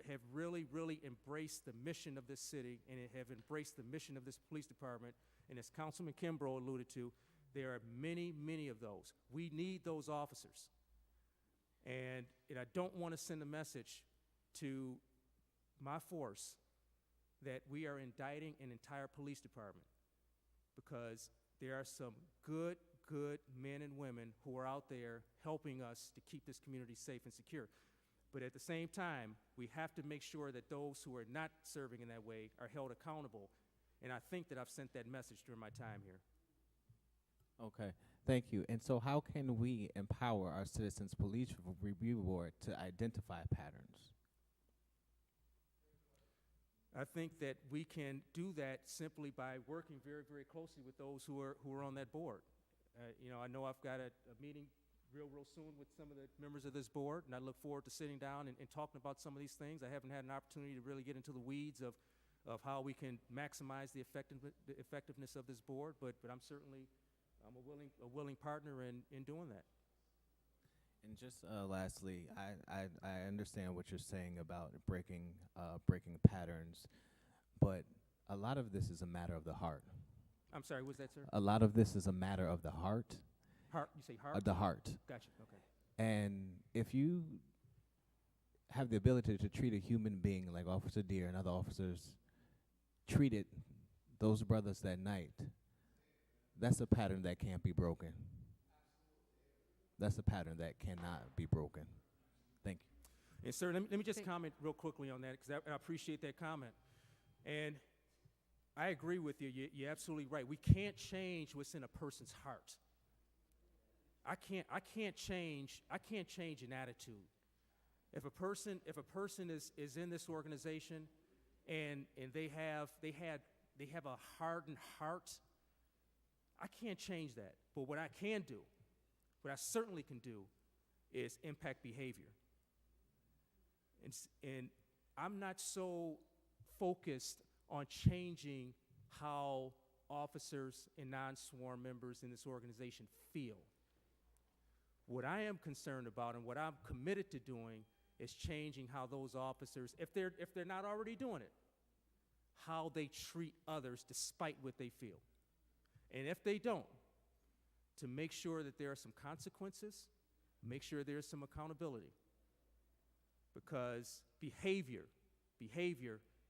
S2: have really, really embraced the mission of this city and have embraced the mission of this police department. And as Councilman Kimbrough alluded to, there are many, many of those. We need those officers. And I don't want to send a message to my force that we are indicting an entire police department, because there are some good men and women who are out there helping us to keep this community safe and secure. But at the same time, we have to make sure that those who are not serving in that way are held accountable. And I think that I've sent that message during my time here.
S8: Okay, thank you. And so how can we empower our Citizens Police Review Board to identify patterns?
S2: I think that we can do that simply by working very, very closely with those who are on that board. I know I've got a meeting real soon with some of the members of this board, and I look forward to sitting down and talking about some of these things. I haven't had an opportunity to really get into the weeds of how we can maximize the effectiveness of this board, but I'm a willing partner in doing that.
S8: And just lastly, I understand what you're saying about breaking patterns, but a lot of this is a matter of the heart.
S2: I'm sorry, what's that, sir?
S8: A lot of this is a matter of the heart.
S2: Heart, you say heart?
S8: Of the heart.
S2: Gotcha, okay.
S8: And if you have the ability to treat a human being like Officer Deere and other officers treated those brothers that night, that's a pattern that can't be broken. That's a pattern that cannot be broken. Thank you.
S2: And sir, let me just comment real quickly on that, because I appreciate that comment. And I agree with you. You're absolutely right. We can't change what's in a person's heart. I can't change an attitude. If a person is in this organization and they have a hardened heart, I can't change that. But what I can do, what I certainly can do, is impact behavior. And I'm not so focused on changing how officers and non-sworn members in this organization feel. What I am concerned about and what I'm committed to doing is changing how those officers, if they're not already doing it, how they treat others despite what they feel. And if they don't, to make sure that there are some consequences, make sure there's some accountability. Because behavior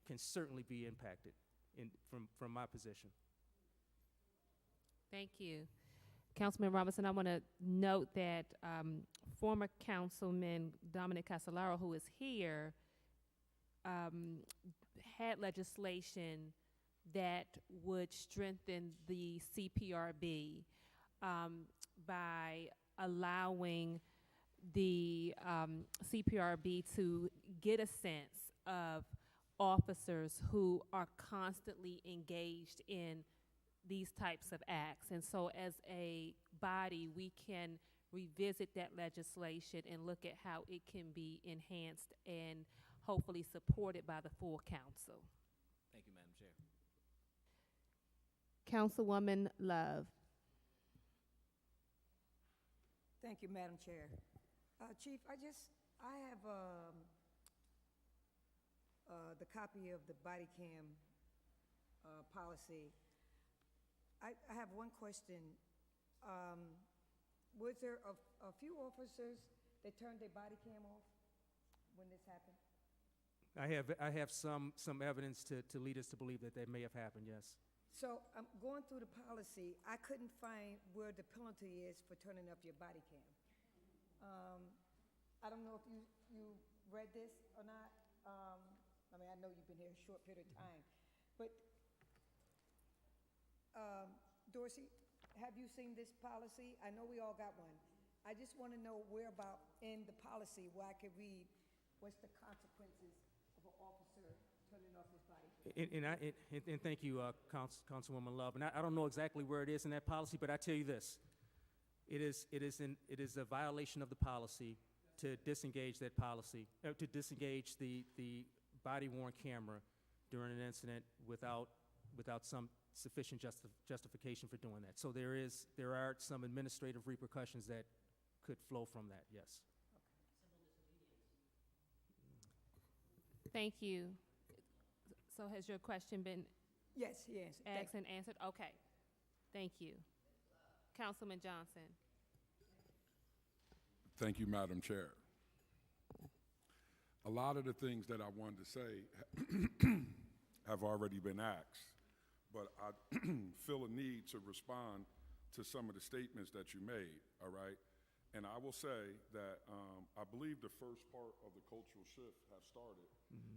S2: can certainly be impacted from my position.
S1: Thank you. Councilman Robinson, I want to note that former Councilman Dominic Casolaro, who is here, had legislation that would strengthen the CPRB by allowing the CPRB to get a sense of officers who are constantly engaged in these types of acts. And so as a body, we can revisit that legislation and look at how it can be enhanced and hopefully supported by the full council.
S8: Thank you, Madam Chair.
S1: Councilwoman Love.
S9: Thank you, Madam Chair. Chief, I have the copy of the body cam policy. I have one question. Was there a few officers that turned their body cam off when this happened?
S2: I have some evidence to lead us to believe that may have happened, yes.
S9: So I'm going through the policy. I couldn't find where the penalty is for turning up your body cam. I don't know if you read this or not. I mean, I know you've been here a short period of time, but Dorsey, have you seen this policy? I know we all got one. I just want to know where about in the policy where I could read what's the consequences of an officer turning off his body cam.
S2: And thank you, Councilwoman Love. And I don't know exactly where it is in that policy, but I tell you this: it is a violation of the policy to disengage that policy, to disengage the body-worn camera during an incident without some sufficient justification for doing that. So there are some administrative repercussions that could flow from that, yes.
S1: Thank you. So has your question been
S9: Yes, yes.
S1: asked and answered? Okay. Thank you. Councilman Johnson.
S10: Thank you, Madam Chair. A lot of the things that I wanted to say have already been asked, but I feel a need to respond to some of the statements that you made, all right? And I will say that I believe the first part of the cultural shift has started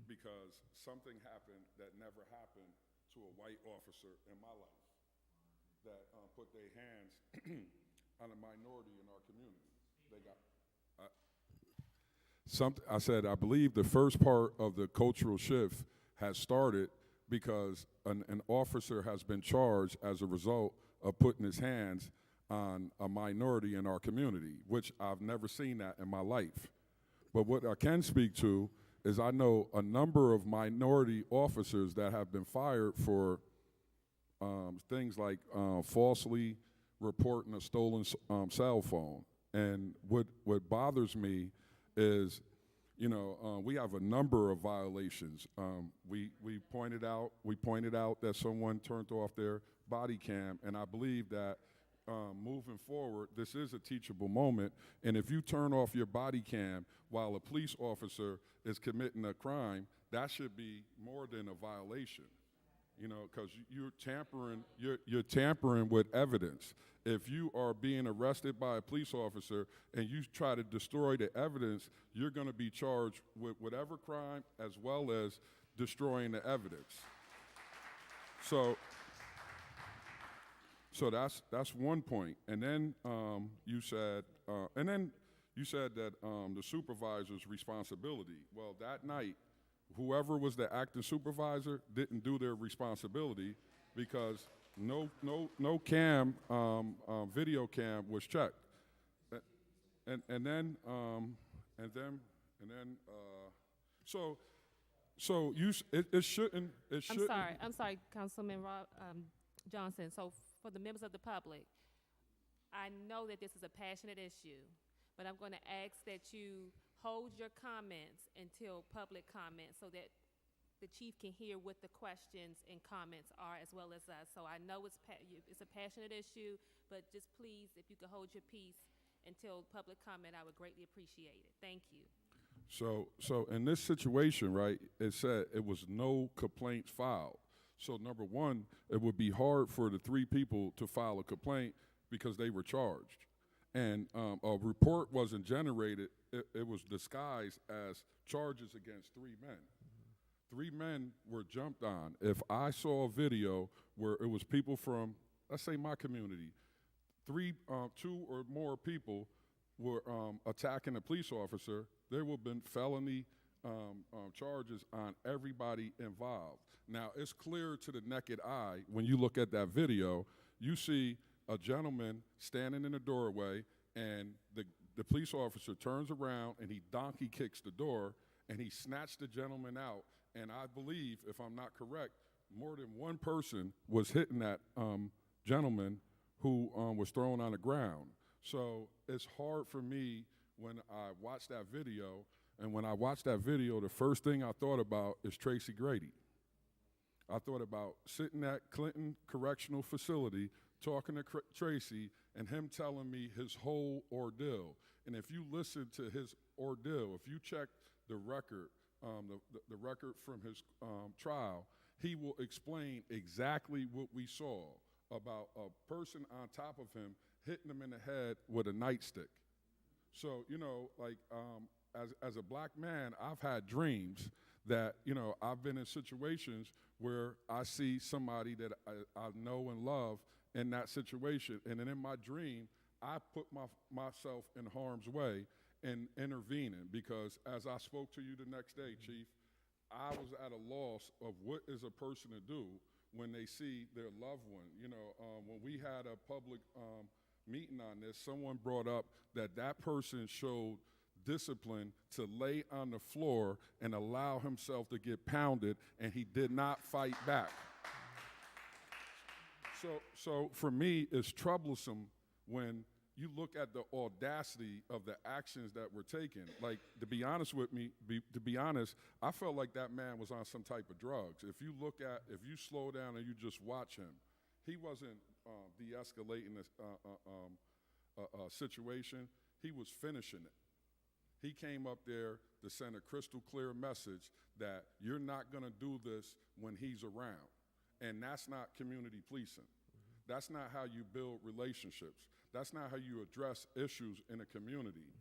S10: because something happened that never happened to a white officer in my life that put their hands on a minority in our community. They got I said I believe the first part of the cultural shift has started because an officer has been charged as a result of putting his hands on a minority in our community, which I've never seen that in my life. But what I can speak to is I know a number of minority officers that have been fired for things like falsely reporting a stolen cell phone. And what bothers me is, you know, we have a number of violations. We pointed out that someone turned off their body cam, and I believe that moving forward, this is a teachable moment. And if you turn off your body cam while a police officer is committing a crime, that should be more than a violation. You know, because you're tampering with evidence. If you are being arrested by a police officer and you try to destroy the evidence, you're going to be charged with whatever crime as well as destroying the evidence. So that's one point. And then you said that the supervisor's responsibility. Well, that night, whoever was the acting supervisor didn't do their responsibility because no cam, video cam was checked. So it shouldn't.
S1: I'm sorry, Councilman Johnson. So for the members of the public, I know that this is a passionate issue, but I'm going to ask that you hold your comments until public comment so that the chief can hear what the questions and comments are as well as us. So I know it's a passionate issue, but just please, if you could hold your peace until public comment, I would greatly appreciate it. Thank you.
S10: So in this situation, right, it said it was no complaints filed. So number one, it would be hard for the three people to file a complaint because they were charged. And a report wasn't generated. It was disguised as charges against three men. Three men were jumped on. If I saw a video where it was people from, let's say my community, two or more people were attacking a police officer, there would have been felony charges on everybody involved. Now, it's clear to the naked eye when you look at that video, you see a gentleman standing in the doorway, and the police officer turns around and he donkey kicks the door, and he snatched the gentleman out. And I believe, if I'm not correct, more than one person was hitting that gentleman who was thrown on the ground. So it's hard for me when I watch that video, and when I watch that video, the first thing I thought about is Tracy Grady. I thought about sitting at Clinton Correctional Facility talking to Tracy and him telling me his whole ordeal. And if you listen to his ordeal, if you check the record, the record from his trial, he will explain exactly what we saw about a person on top of him hitting him in the head with a nightstick. So, you know, like as a black man, I've had dreams that, you know, I've been in situations where I see somebody that I know and love in that situation. And then in my dream, I put myself in harm's way and intervening, because as I spoke to you the next day, Chief, I was at a loss of what is a person to do when they see their loved one. You know, when we had a public meeting on this, someone brought up that person showed discipline to lay on the floor and allow himself to get pounded, and he did not fight back. So for me, it's troublesome when you look at the audacity of the actions that were taken. Like, to be honest with me, to be honest, I felt like that man was on some type of drugs. If you slow down and you just watch him, he wasn't de-escalating a situation. He was finishing it. He came up there to send a crystal clear message that you're not going to do this when he's around. And that's not community policing. That's not how you build relationships. That's not how you address issues in a community.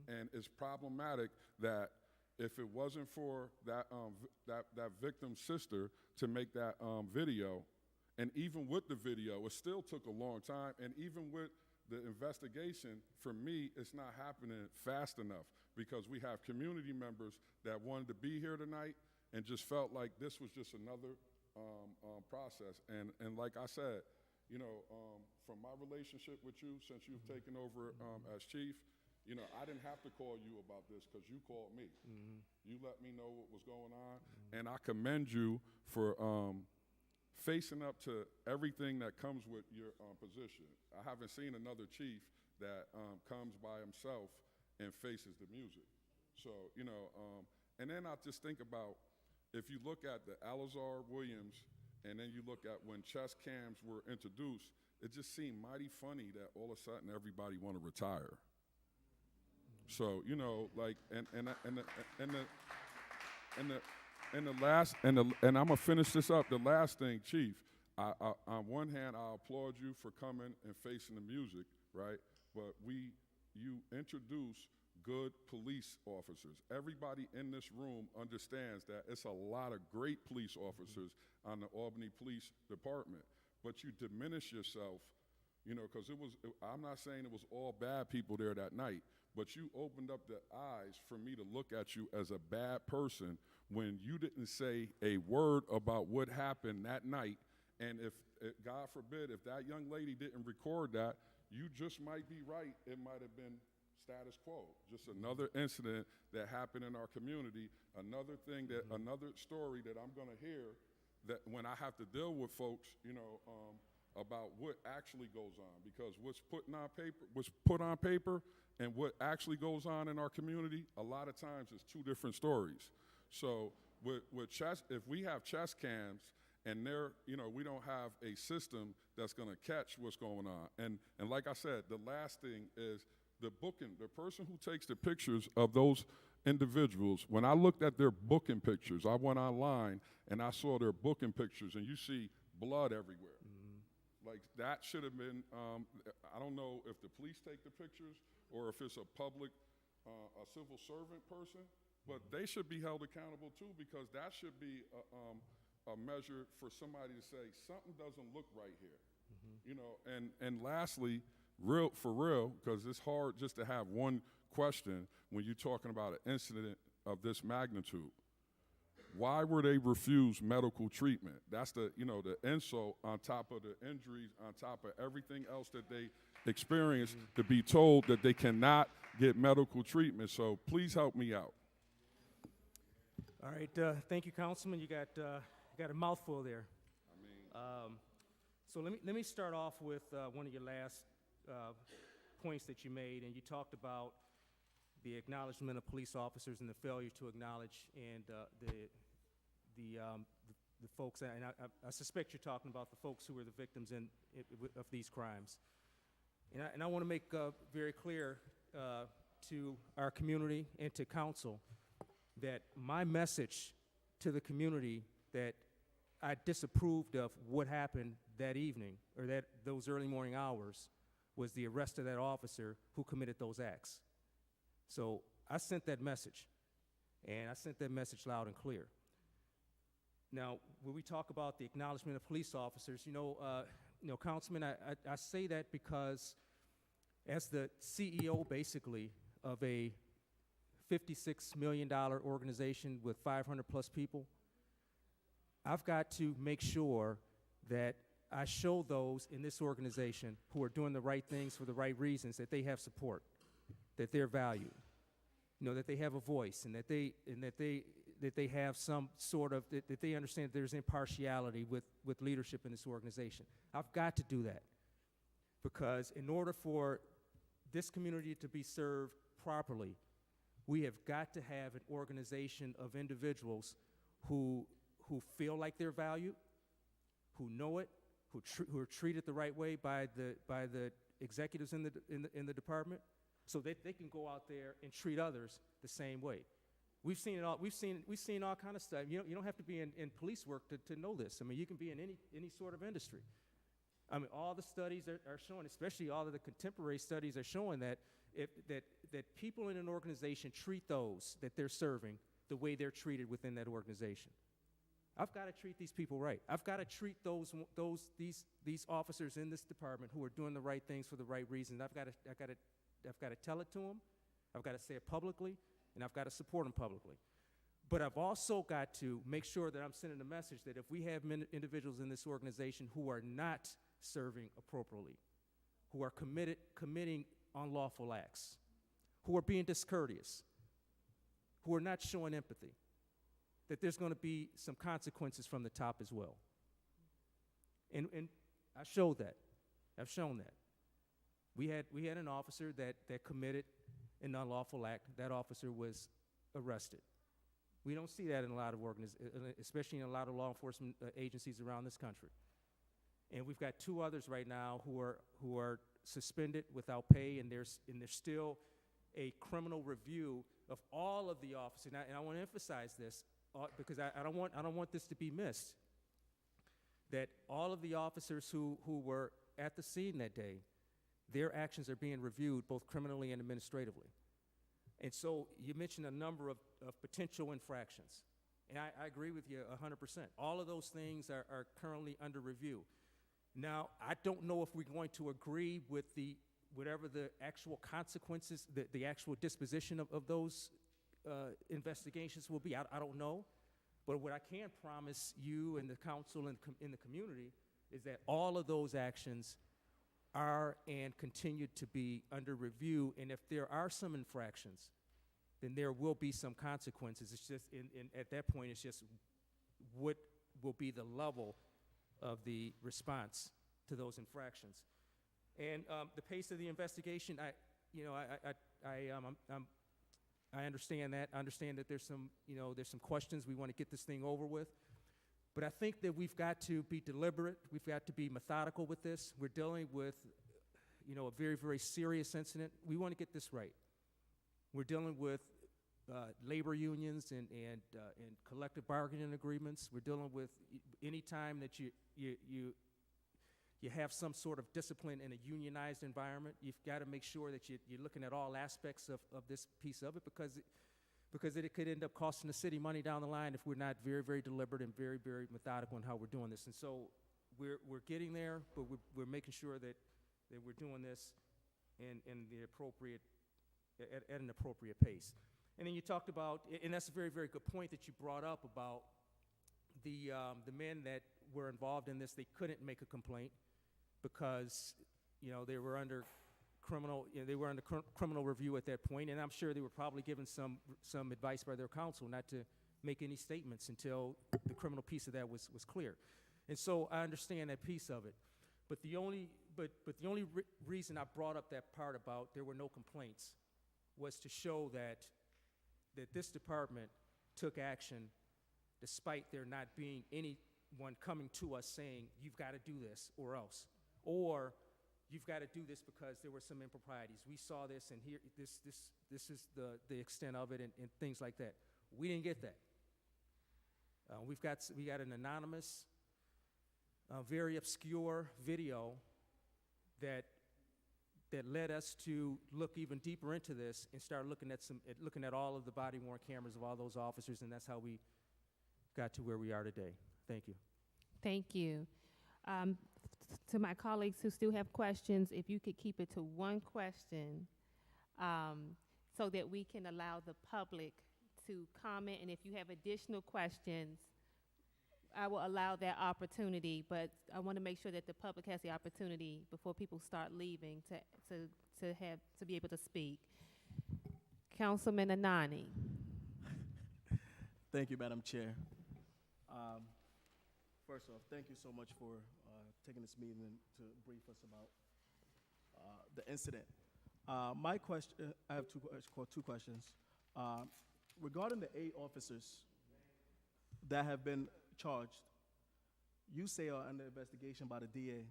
S10: And it's problematic that if it wasn't for that victim's sister to make that video, and even with the video, it still took a long time, and even with the investigation, for me, it's not happening fast enough, because we have community members that wanted to be here tonight and just felt like this was just another process. And like I said, you know, from my relationship with you, since you've taken over as chief, you know, I didn't have to call you about this because you called me. You let me know what was going on, and I commend you for facing up to everything that comes with your position. I haven't seen another chief that comes by himself and faces the music. So, you know, and then I just think about, if you look at the Alizar Williams, and then you look at when chest cams were introduced, it just seemed mighty funny that all of a sudden everybody want to retire. So, you know, like, and I'm gonna finish this up. The last thing, Chief, I on one hand, I applaud you for coming and facing the music, right? But you introduce good police officers. Everybody in this room understands that it's a lot of great police officers on the Albany Police Department, but you diminish yourself, you know, because I'm not saying it was all bad people there that night, but you opened up the eyes for me to look at you as a bad person when you didn't say a word about what happened that night. And if God forbid, if that young lady didn't record that, you just might be right. It might have been status quo, just another incident that happened in our community, another thing that, another story that I'm gonna hear, that when I have to deal with folks, you know, about what actually goes on, because what's put on paper and what actually goes on in our community, a lot of times it's two different stories. So with chest, if we have chest cams and there, you know, we don't have a system that's gonna catch what's going on. And like I said, the last thing is the booking, the person who takes the pictures of those individuals. When I looked at their booking pictures, I went online and I saw their booking pictures, and you see blood everywhere. Like, that should have been, I don't know if the police take the pictures or if it's a public, a civil servant person, but they should be held accountable too, because that should be a measure for somebody to say, something doesn't look right here. You know, and lastly, for real, because it's hard just to have one question when you're talking about an incident of this magnitude. Why were they refused medical treatment? That's the, you know, the insult on top of the injuries, on top of everything else that they experienced, to be told that they cannot get medical treatment. So please help me out.
S2: All right, thank you, Councilman. You got a mouthful there. So let me start off with one of your last points that you made, and you talked about the acknowledgement of police officers and the failure to acknowledge, and the folks, and I suspect you're talking about the folks who were the victims of these crimes. And I want to make very clear to our community and to council that my message to the community that I disapproved of what happened that evening, or those early morning hours, was the arrest of that officer who committed those acts. So I sent that message, and I sent that message loud and clear. Now, when we talk about the acknowledgement of police officers, you know, Councilman, I say that because as the CEO, basically, of a $56 million organization with 500 plus people, I've got to make sure that I show those in this organization who are doing the right things for the right reasons, that they have support, that they're valued. that they have a voice and that they have some sort of, that they understand there's impartiality with leadership in this organization. I've got to do that because in order for this community to be served properly, we have got to have an organization of individuals who feel like they're valued, who know it, who are treated the right way by the executives in the department, so that they can go out there and treat others the same way. We've seen it all. We've seen all kind of stuff. You don't have to be in police work to know this. I mean, you can be in any sort of industry. I mean, all the studies are showing, especially all of the contemporary studies are showing that that people in an organization treat those that they're serving the way they're treated within that organization. I've got to treat these people right. I've got to treat these officers in this department who are doing the right things for the right reasons. I've got to tell it to them. I've got to say it publicly, and I've got to support them publicly. But I've also got to make sure that I'm sending a message that if we have individuals in this organization who are not serving appropriately, who are committing unlawful acts, who are being discourteous, who are not showing empathy, that there's going to be some consequences from the top as well. And I showed that. I've shown that. We had an officer that committed an unlawful act. That officer was arrested. We don't see that in a lot of especially in a lot of law enforcement agencies around this country. And we've got 2 others right now who are suspended without pay, and there's still a criminal review of all of the officers. And I want to emphasize this because I don't want this to be missed. That all of the officers who were at the scene that day, their actions are being reviewed both criminally and administratively. And so you mentioned a number of potential infractions. And I agree with you 100%. All of those things are currently under review. Now, I don't know if we're going to agree with whatever the actual consequences, the actual disposition of those investigations will be. I don't know. But what I can promise you and the council and in the community is that all of those actions are and continue to be under review. And if there are some infractions, then there will be some consequences. It's just, at that point, it's just what will be the level of the response to those infractions. And the pace of the investigation, I understand that. I understand that there's some questions. We want to get this thing over with. But I think that we've got to be deliberate. We've got to be methodical with this. We're dealing with, a very, very serious incident. We want to get this right. We're dealing with labor unions and collective bargaining agreements. We're dealing with any time that you have some sort of discipline in a unionized environment, you've got to make sure that you're looking at all aspects of this piece of it because it could end up costing the city money down the line if we're not very, very deliberate and very, very methodical in how we're doing this. And so we're getting there, but we're making sure that we're doing this in the appropriate, at an appropriate pace. And then you talked about, and that's a very, very good point that you brought up about the men that were involved in this. They couldn't make a complaint because they were under criminal criminal review at that point, and I'm sure they were probably given some advice by their counsel not to make any statements until the criminal piece of that was clear. And so I understand that piece of it, but the only reason I brought up that part about there were no complaints was to show that this department took action despite there not being anyone coming to us saying, you've got to do this or else, or you've got to do this because there were some improprieties. We saw this, and here, this is the extent of it, and things like that. We didn't get that. We got an anonymous, very obscure video that led us to look even deeper into this and start looking at all of the body-worn cameras of all those officers, and that's how we got to where we are today. Thank you.
S1: Thank you. To my colleagues who still have questions, if you could keep it to one question so that we can allow the public to comment, and if you have additional questions, I will allow that opportunity, but I want to make sure that the public has the opportunity before people start leaving to be able to speak. Councilman Anani.
S11: Thank you, Madam Chair. First off, thank you so much for taking this meeting to brief us about the incident. My question, I have two questions. Regarding the 8 officers that have been charged, you say are under investigation by the DA.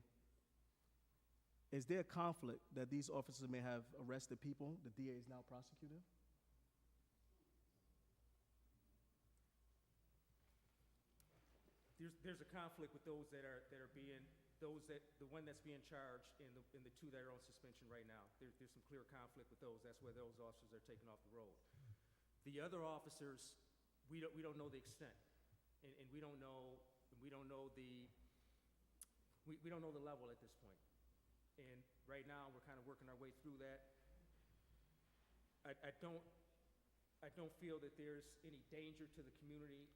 S11: Is there a conflict that these officers may have arrested people the DA is now prosecuting?
S2: There's a conflict with those that are being, the one that's being charged and the 2 that are on suspension right now. There's some clear conflict with those. That's where those officers are taken off the road. The other officers, we don't know the extent, and we don't know the level at this point. And right now, we're kind of working our way through that. I don't feel that there's any danger to the community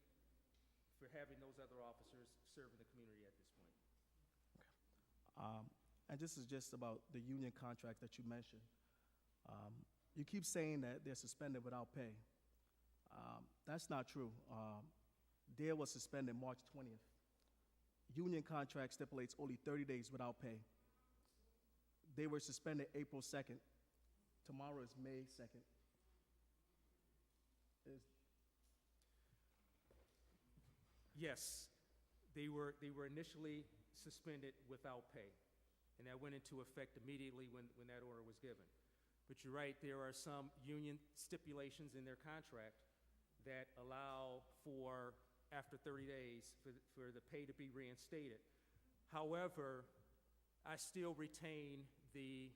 S2: for having those other officers serving the community at this point.
S11: And this is just about the union contract that you mentioned. You keep saying that they're suspended without pay. That's not true. Dare was suspended March 20th. Union contract stipulates only 30 days without pay. They were suspended April 2nd. Tomorrow is May 2nd.
S2: Yes, they were initially suspended without pay, and that went into effect immediately when that order was given. But you're right, there are some union stipulations in their contract that allow for, after 30 days, for the pay to be reinstated. However, I still retain the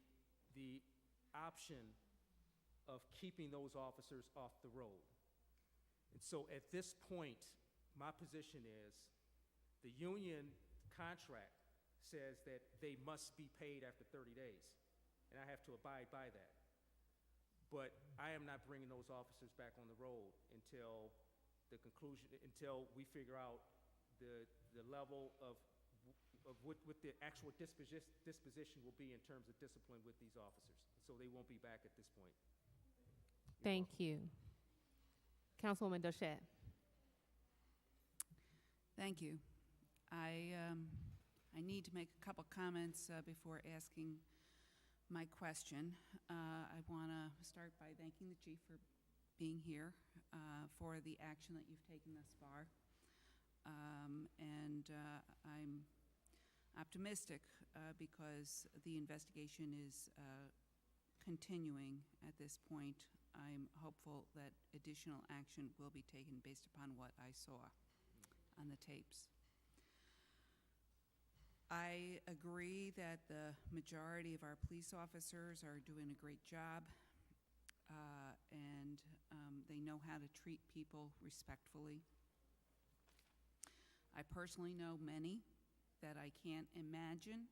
S2: option of keeping those officers off the road. And so at this point, my position is the union contract says that they must be paid after 30 days, and I have to abide by that. But I am not bringing those officers back on the road until the conclusion, until we figure out the level of what the actual disposition will be in terms of discipline with these officers. So they won't be back at this point.
S1: Thank you. Councilwoman Doshett.
S12: Thank you. I need to make a couple comments before asking my question. I want to start by thanking the chief for being here, for the action that you've taken thus far. And I'm optimistic because the investigation is continuing at this point. I'm hopeful that additional action will be taken based upon what I saw on the tapes. I agree that the majority of our police officers are doing a great job, and they know how to treat people respectfully. I personally know many that I can't imagine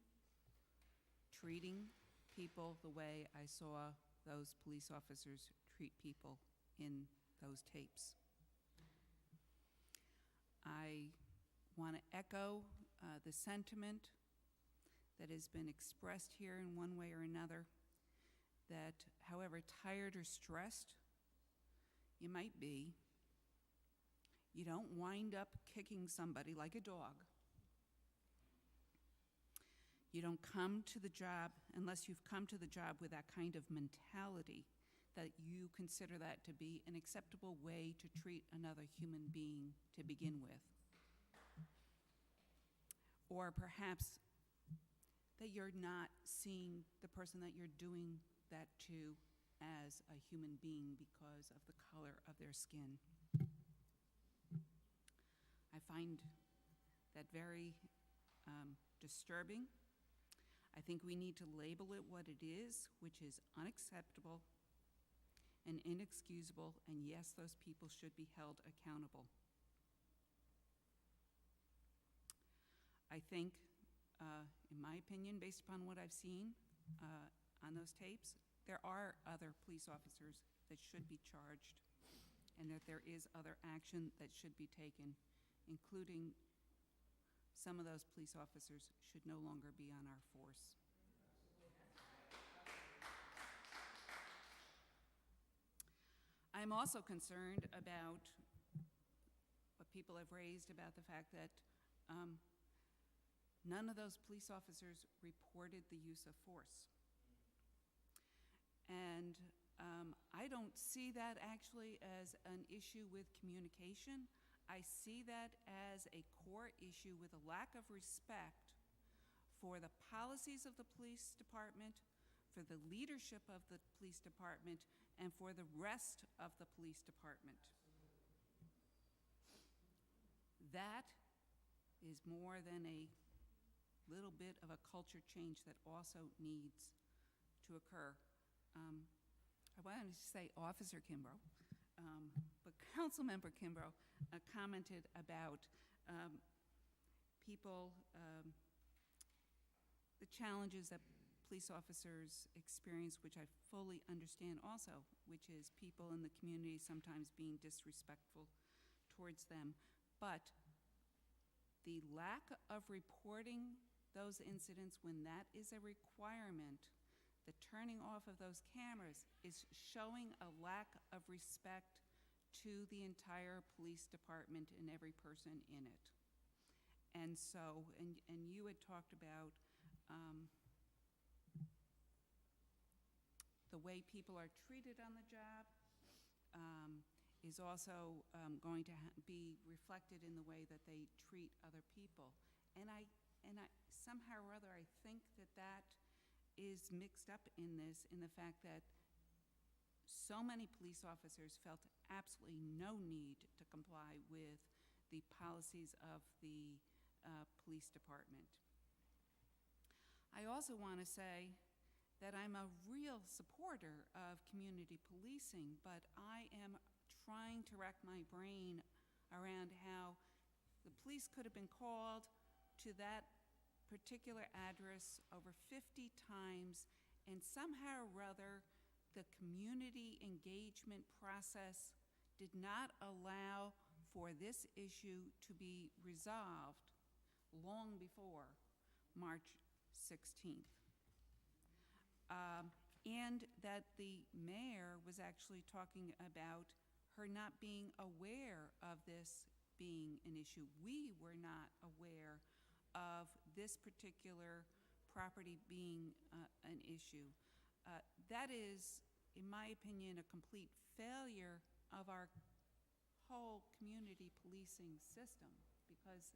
S12: treating people the way I saw those police officers treat people in those tapes. I want to echo the sentiment that has been expressed here in one way or another, that however tired or stressed you might be, you don't wind up kicking somebody like a dog. You don't come to the job unless you've come to the job with that kind of mentality that you consider that to be an acceptable way to treat another human being to begin with. Or perhaps that you're not seeing the person that you're doing that to as a human being because of the color of their skin. I find that very disturbing. I think we need to label it what it is, which is unacceptable and inexcusable, and yes, those people should be held accountable. I think, in my opinion, based upon what I've seen on those tapes, there are other police officers that should be charged, and that there is other action that should be taken, including some of those police officers should no longer be on our force. I'm also concerned about what people have raised about the fact that none of those police officers reported the use of force. And I don't see that actually as an issue with communication. I see that as a core issue with a lack of respect for the policies of the police department, for the leadership of the police department, and for the rest of the police department. That is more than a little bit of a culture change that also needs to occur. I wanted to say Officer Kimbrough, but Councilmember Kimbrough commented about people, the challenges that police officers experience, which I fully understand also, which is people in the community sometimes being disrespectful towards them. But the lack of reporting those incidents when that is a requirement, the turning off of those cameras, is showing a lack of respect to the entire police department and every person in it. And so, and you had talked about the way people are treated on the job is also going to be reflected in the way that they treat other people. And I somehow or other, I think that that is mixed up in this, in the fact that so many police officers felt absolutely no need to comply with the policies of the police department. I also want to say that I'm a real supporter of community policing, but I am trying to rack my brain around how the police could have been called to that particular address over 50 times, and somehow or other the community engagement process did not allow for this issue to be resolved long before March 16th. And that the mayor was actually talking about her not being aware of this being an issue. We were not aware of this particular property being an issue. That is, in my opinion, a complete failure of our whole community policing system, because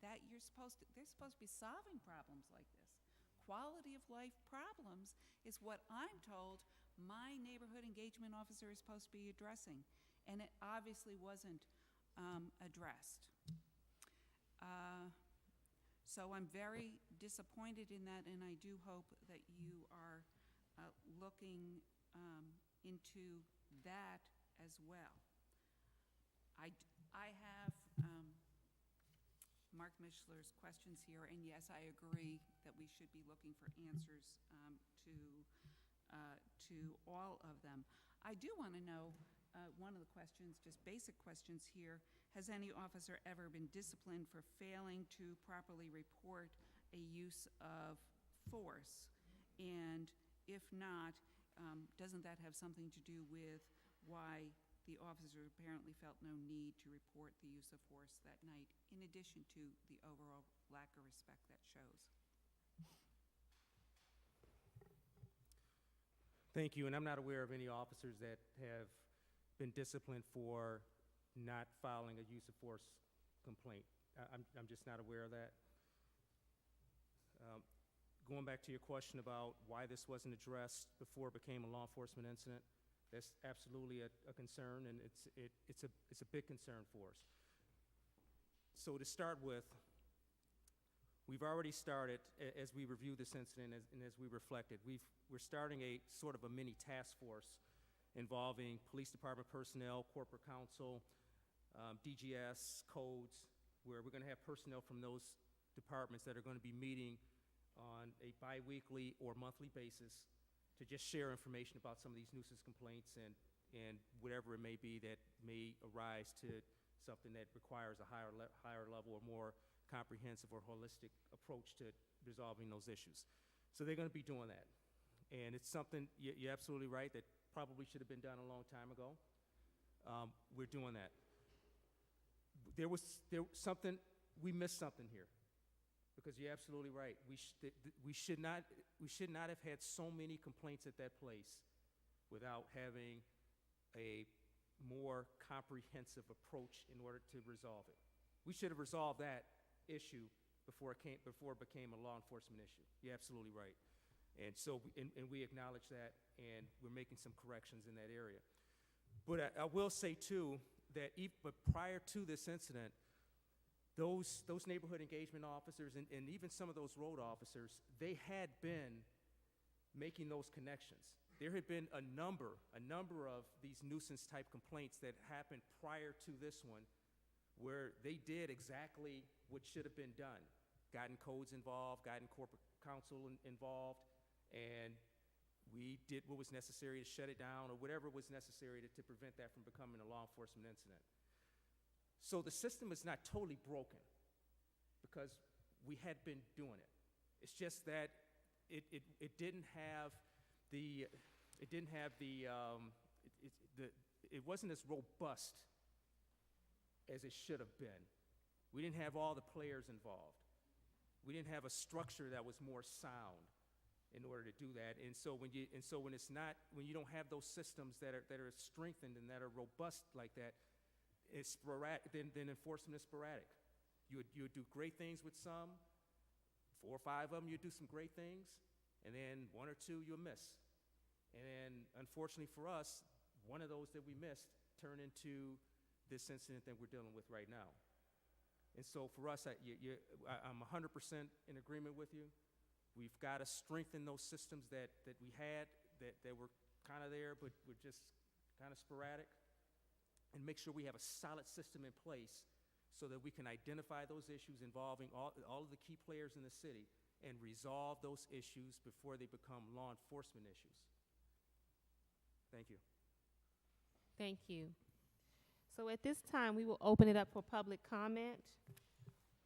S12: they're supposed to be solving problems like this. Quality of life problems is what I'm told my neighborhood engagement officer is supposed to be addressing, and it obviously wasn't addressed. So I'm very disappointed in that, and I do hope that you are looking into that as well. I have Mark Mishler's questions here, and yes, I agree that we should be looking for answers to all of them. I do want to know, one of the questions, just basic questions here, has any officer ever been disciplined for failing to properly report a use of force? And if not, doesn't that have something to do with why the officer apparently felt no need to report the use of force that night, in addition to the overall lack of respect that shows?
S2: Thank you, and I'm not aware of any officers that have been disciplined for not filing a use of force complaint. I'm just not aware of that. Going back to your question about why this wasn't addressed before it became a law enforcement incident, that's absolutely a concern, and it's a big concern for us. So to start with, we've already started, as we review this incident and as we reflected, we're starting a sort of a mini task force involving police department personnel, corporate counsel, DGS, codes, where we're going to have personnel from those departments that are going to be meeting on a bi-weekly or monthly basis to just share information about some of these nuisance complaints and whatever it may be that may arise to something that requires a higher level or more comprehensive or holistic approach to resolving those issues. So they're going to be doing that. And it's something, you're absolutely right, that probably should have been done a long time ago. we're doing that. We missed something here, because you're absolutely right. We should not have had so many complaints at that place without having a more comprehensive approach in order to resolve it. We should have resolved that issue before it became a law enforcement issue. You're absolutely right. And so, and we acknowledge that, and we're making some corrections in that area. But I will say too, that but prior to this incident, those neighborhood engagement officers and even some of those road officers, they had been making those connections. There had been a number of these nuisance type complaints that happened prior to this one, where they did exactly what should have been done. Gotten codes involved, gotten corporate counsel involved, and we did what was necessary to shut it down, or whatever was necessary to prevent that from becoming a law enforcement incident. So the system is not totally broken, because we had been doing it. It's just that it wasn't as robust as it should have been. We didn't have all the players involved. We didn't have a structure that was more sound in order to do that. And so when you don't have those systems that are strengthened and that are robust like that, it's sporadic. Then enforcement is sporadic. You would do great things with some, 4 or 5 of them you do some great things, and then 1 or 2 you'll miss. And then unfortunately for us, one of those that we missed turned into this incident that we're dealing with right now. And so for us, I'm 100% in agreement with you. We've got to strengthen those systems that we had, that were kind of there, but were just kind of sporadic, and make sure we have a solid system in place so that we can identify those issues involving all of the key players in the city and resolve those issues before they become law enforcement issues. Thank you.
S1: Thank you. So at this time, we will open it up for public comment.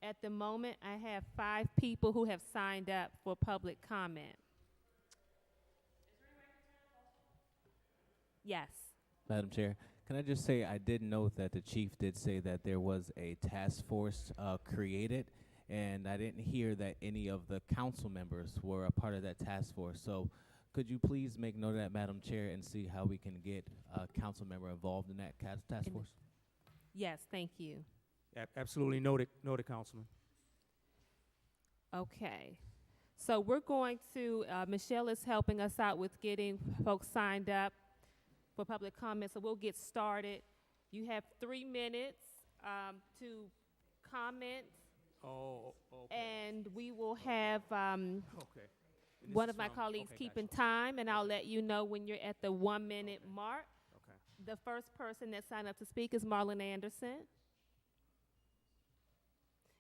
S1: At the moment, I have 5 people who have signed up for public comment. Yes.
S8: Madam Chair, can I just say I did note that the chief did say that there was a task force created, and I didn't hear that any of the council members were a part of that task force. So could you please make note of that, Madam Chair, and see how we can get a council member involved in that task force?
S1: Yes, thank you.
S2: Absolutely noted, Councilman.
S1: Okay. So we're going to, Michelle is helping us out with getting folks signed up for public comment, so we'll get started. You have 3 minutes to comment.
S2: Oh, okay.
S1: And we will have
S2: Okay.
S1: one of my colleagues keeping time, and I'll let you know when you're at the 1-minute mark.
S2: Okay.
S1: The first person that signed up to speak is Marlon Anderson.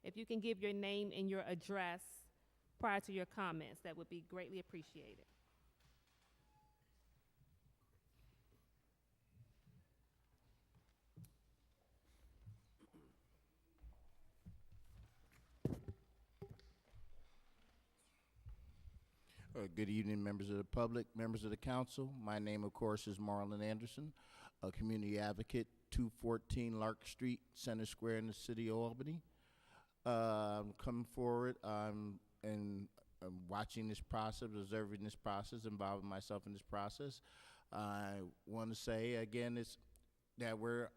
S1: If you can give your name and your address prior to your comments, that would be greatly appreciated.
S13: Good evening, members of the public, members of the council. My name, of course, is Marlon Anderson, a community advocate, 214 Lark Street, Center Square in the city of Albany. Coming forward, I'm watching this process, observing this process, involving myself in this process. I want to say, again, that we're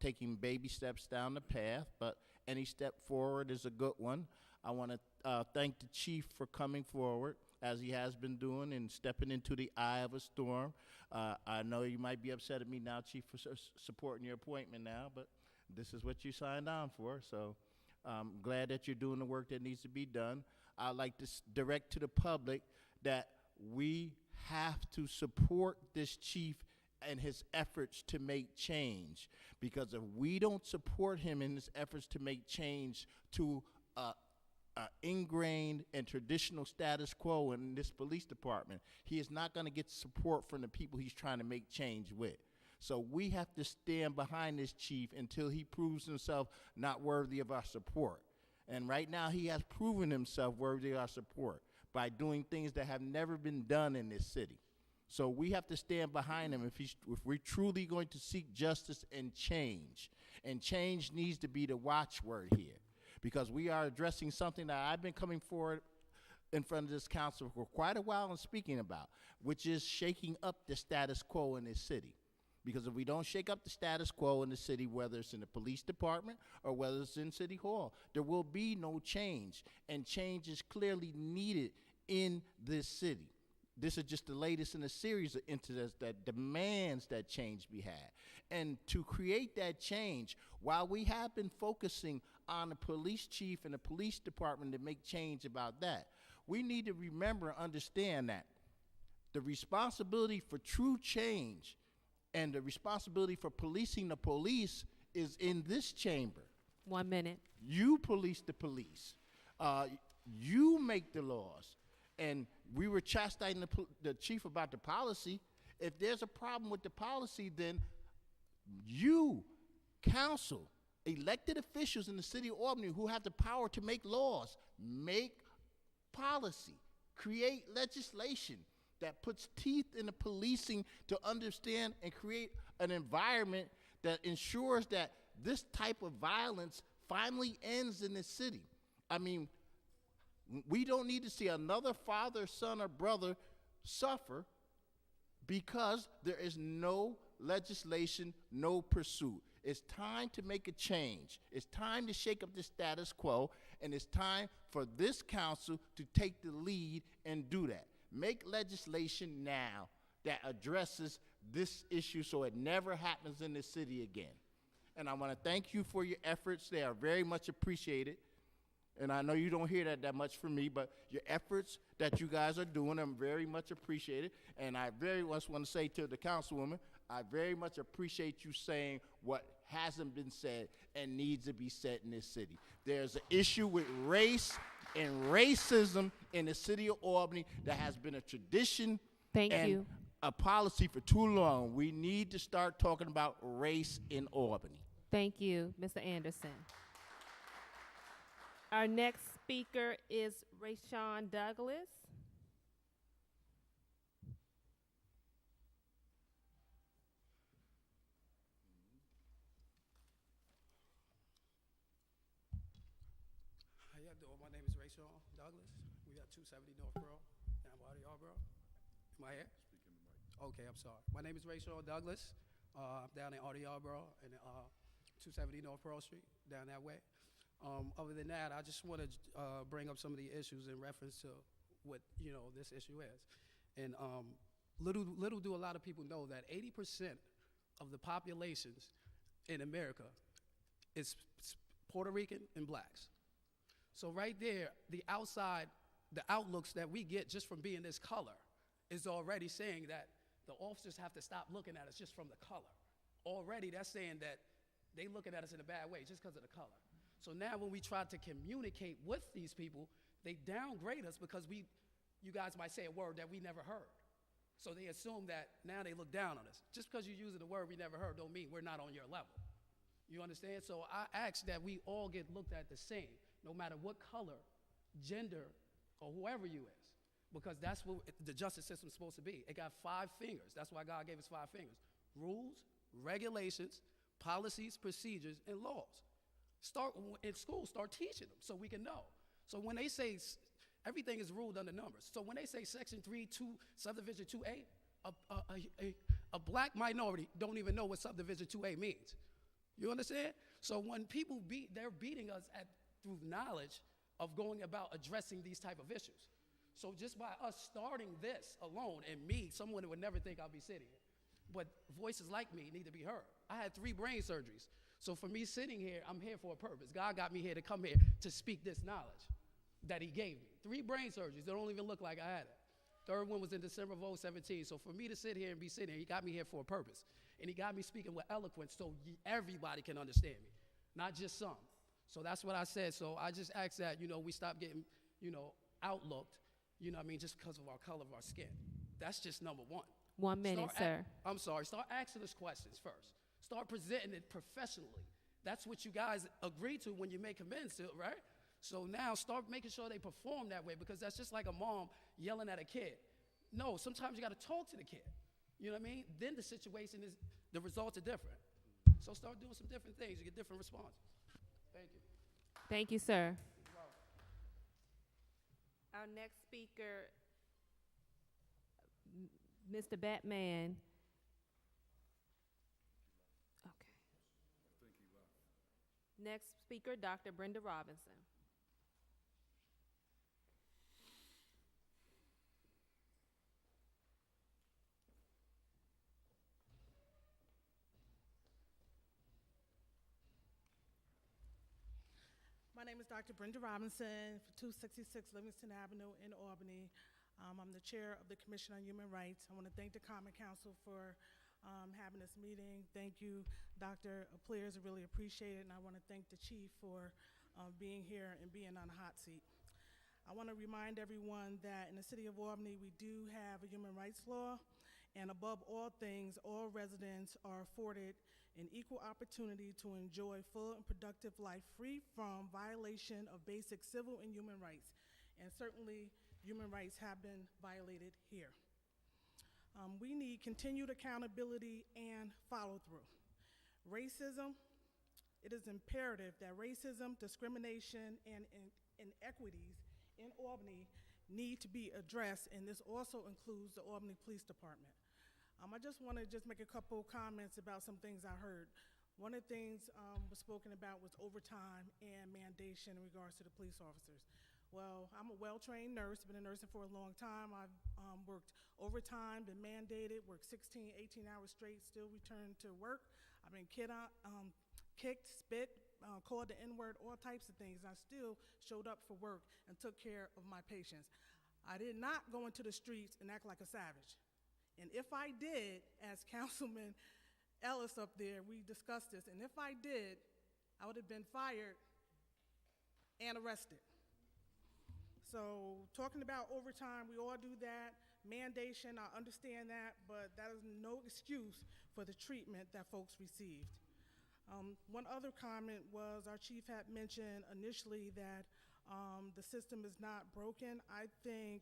S13: taking baby steps down the path, but any step forward is a good one. I want to thank the chief for coming forward, as he has been doing, and stepping into the eye of a storm. I know you might be upset at me now, Chief, for supporting your appointment now, but this is what you signed on for, so I'm glad that you're doing the work that needs to be done. I'd like to direct to the public that we have to support this chief and his efforts to make change, because if we don't support him in his efforts to make change to ingrained and traditional status quo in this police department, he is not going to get support from the people he's trying to make change with. So we have to stand behind this chief until he proves himself not worthy of our support. And right now he has proven himself worthy of our support by doing things that have never been done in this city. So we have to stand behind him if we're truly going to seek justice and change. And change needs to be the watchword here, because we are addressing something that I've been coming forward in front of this council for quite a while and speaking about, which is shaking up the status quo in this city. Because if we don't shake up the status quo in the city, whether it's in the police department or whether it's in City Hall, there will be no change. And change is clearly needed in this city. This is just the latest in a series of incidents that demands that change be had. And to create that change, while we have been focusing on the police chief and the police department to make change about that, we need to remember and understand that the responsibility for true change and the responsibility for policing the police is in this chamber.
S1: 1 minute.
S13: You police the police. You make the laws. And we were chastising the chief about the policy. If there's a problem with the policy, then you, council, elected officials in the city of Albany who have the power to make laws, make policy, create legislation that puts teeth in the policing to understand and create an environment that ensures that this type of violence finally ends in this city. I mean, we don't need to see another father, son, or brother suffer because there is no legislation, no pursuit. It's time to make a change. It's time to shake up the status quo, and it's time for this council to take the lead and do that. Make legislation now that addresses this issue so it never happens in the city again. And I want to thank you for your efforts. They are very much appreciated. And I know you don't hear that much from me, but your efforts that you guys are doing are very much appreciated. And I very much want to say to the councilwoman, I very much appreciate you saying what hasn't been said and needs to be said in this city. There's an issue with race and racism in the city of Albany that has been a tradition and a policy for too long. We need to start talking about race in Albany.
S1: Thank you, Mr. Anderson. Our next speaker is Rayshawn Douglas.
S14: How y'all doing? My name is Rayshawn Douglas. We got 270 Northborough, down by Yarborough. Am I here? Speaking the mic. Okay, I'm sorry. My name is Rayshawn Douglas. I'm down in Yarborough and 270 North Pearl Street, down that way. Other than that, I just want to bring up some of the issues in reference to what this issue is. And little do a lot of people know that 80% of the populations in America is Puerto Rican and blacks. So right there, the outlooks that we get just from being this color is already saying that the officers have to stop looking at us just from the color. Already that's saying that they looking at us in a bad way just because of the color. So now when we try to communicate with these people, they downgrade us because you guys might say a word that we never heard. So they assume that now they look down on us. Just because you're using a word we never heard don't mean we're not on your level. You understand? So I ask that we all get looked at the same, no matter what color, gender, or whoever you is. Because that's what the justice system's supposed to be. It got 5 fingers. That's why God gave us 5 fingers. Rules, regulations, policies, procedures, and laws. Start in school, start teaching them so we can know. So when they say everything is ruled under numbers. So when they say section 3.2, subdivision 2A, a black minority don't even know what subdivision 2A means. You understand? So when people they're beating us through knowledge of going about addressing these type of issues. So just by us starting this alone, and me, someone that would never think I'll be sitting here, but voices like me need to be heard. I had 3 brain surgeries. So for me sitting here, I'm here for a purpose. God got me here to come here to speak this knowledge that he gave me. 3 brain surgeries that don't even look like I had it. 3rd one was in December of 2017. So for me to sit here and be sitting here, he got me here for a purpose. And he got me speaking with eloquence so everybody can understand me, not just some. So that's what I said. So I just ask that, we stop getting, outlooked, just because of our color of our skin. That's just number 1.
S1: 1 minute, sir.
S14: I'm sorry. Start asking us questions first. Start presenting it professionally. That's what you guys agree to when you make amends to it, right? So now start making sure they perform that way, because that's just like a mom yelling at a kid. No, sometimes you got to talk to the kid. You know what I mean? Then the situation is, the results are different. So start doing some different things. You get different responses. Thank you.
S1: Thank you, sir. Our next speaker, Mr. Batman. Okay. Next speaker, Dr. Brenda Robinson.
S15: My name is Dr. Brenda Robinson, 266 Livingston Avenue in Albany. I'm the chair of the Commission on Human Rights. I want to thank the Common Council for having this meeting. Thank you, Dr. Pliers. I really appreciate it. And I want to thank the chief for being here and being on the hot seat. I want to remind everyone that in the city of Albany, we do have a human rights law. And above all things, all residents are afforded an equal opportunity to enjoy full and productive life free from violation of basic civil and human rights. And certainly, human rights have been violated here. We need continued accountability and follow through. Racism, it is imperative that racism, discrimination, and inequities in Albany need to be addressed, and this also includes the Albany Police Department. I just want to make a couple comments about some things I heard. One of the things was spoken about was overtime and mandation in regards to the police officers. Well, I'm a well-trained nurse, been in nursing for a long time. I've worked overtime, been mandated, worked 16, 18 hours straight, still returned to work. I've been kicked, spit, called the N-word, all types of things. I still showed up for work and took care of my patients. I did not go into the streets and act like a savage. And if I did, as Councilman Ellis up there, we discussed this, and if I did, I would have been fired and arrested. So talking about overtime, we all do that. Mandation, I understand that, but that is no excuse for the treatment that folks received. One other comment was our chief had mentioned initially that the system is not broken. I think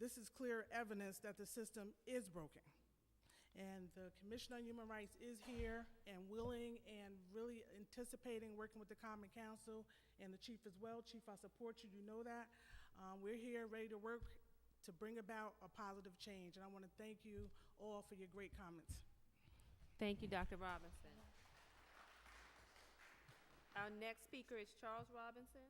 S15: this is clear evidence that the system is broken. And the Commission on Human Rights is here and willing and really anticipating working with the Common Council and the chief as well. Chief, I support you, you know that. We're here ready to work to bring about a positive change. And I want to thank you all for your great comments.
S1: Thank you, Dr. Robinson. Our next speaker is Charles Robinson.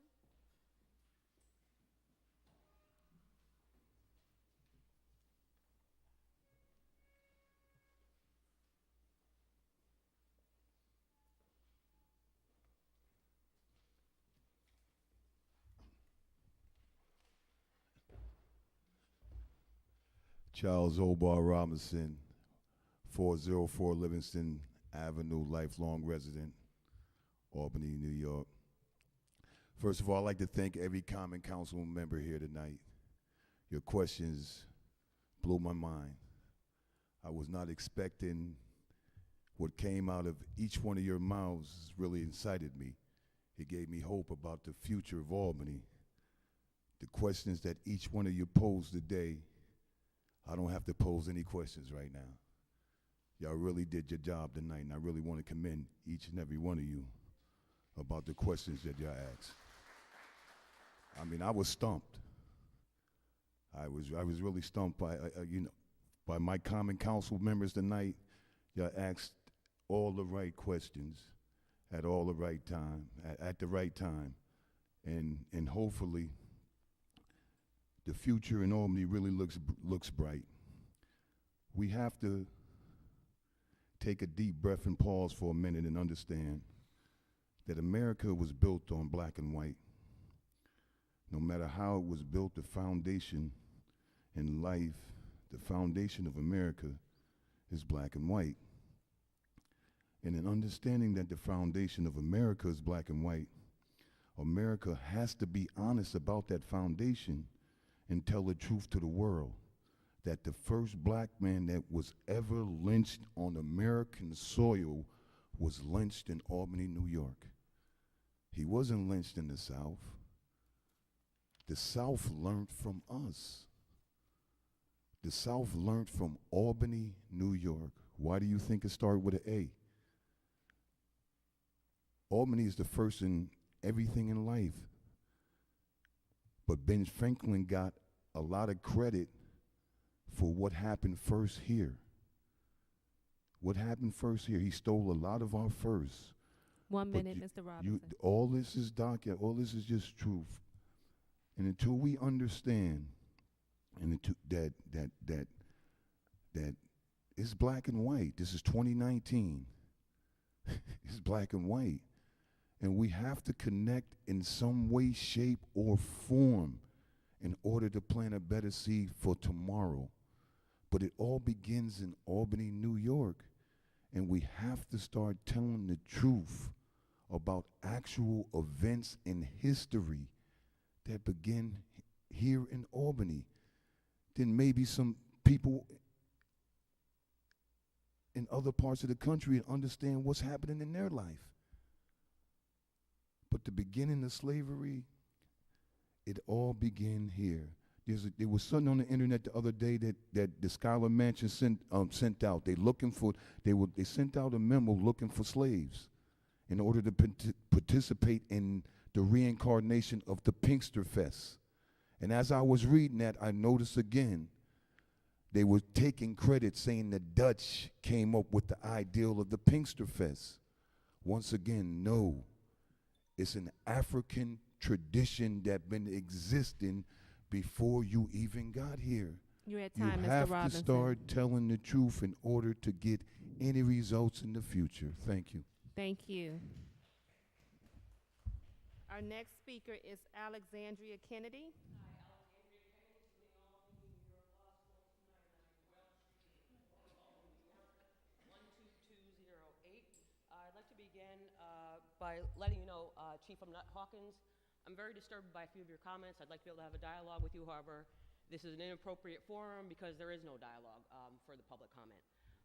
S16: Charles Obar Robinson, 404 Livingston Avenue, lifelong resident, Albany, New York. First of all, I'd like to thank every Common Council member here tonight. Your questions blew my mind. I was not expecting what came out of each one of your mouths really incited me. It gave me hope about the future of Albany. The questions that each one of you posed today, I don't have to pose any questions right now. Y'all really did your job tonight, and I really want to commend each and every one of you about the questions that y'all asked. I mean, I was stumped. I was really stumped by by my Common Council members tonight. Y'all asked all the right questions at all the right time, at the right time, and hopefully the future in Albany really looks bright. We have to take a deep breath and pause for a minute and understand that America was built on black and white. No matter how it was built, the foundation in life, the foundation of America is black and white. And in understanding that the foundation of America is black and white, America has to be honest about that foundation and tell the truth to the world that the first black man that was ever lynched on American soil was lynched in Albany, New York. He wasn't lynched in the South. The South learned from us. The South learned from Albany, New York. Why do you think it started with an A? Albany is the first in everything in life. But Ben Franklin got a lot of credit for what happened first here. What happened first here? He stole a lot of our firsts.
S1: 1
S16: But
S1: minute,
S16: you-
S1: Mr. Robinson.
S16: all this is all this is just truth. And until we understand, and that it's black and white. This is 2019. It's black and white. And we have to connect in some way, shape, or form in order to plant a better seed for tomorrow. But it all begins in Albany, New York. And we have to start telling the truth about actual events in history that begin here in Albany. Then maybe some people in other parts of the country understand what's happening in their life. But the beginning of slavery, it all began here. There was something on the internet the other day that the Schuyler Mansion sent out. They sent out a memo looking for slaves in order to participate in the reincarnation of the Pinkster Fest. And as I was reading that, I noticed again, they were taking credit saying the Dutch came up with the ideal of the Pinkster Fest. Once again, no. It's an African tradition that been existing before you even got here.
S1: You're at time,
S16: You
S1: Mr.
S16: have to
S1: Robinson.
S16: start telling the truth in order to get any results in the future. Thank you.
S1: Thank you. Our next speaker is Alexandria Kennedy.
S17: I'd like to begin by letting you know, Chief, I'm not Hawkins. I'm very disturbed by a few of your comments. I'd like to be able to have a dialogue with you. However, this is an inappropriate forum because there is no dialogue for the public comment.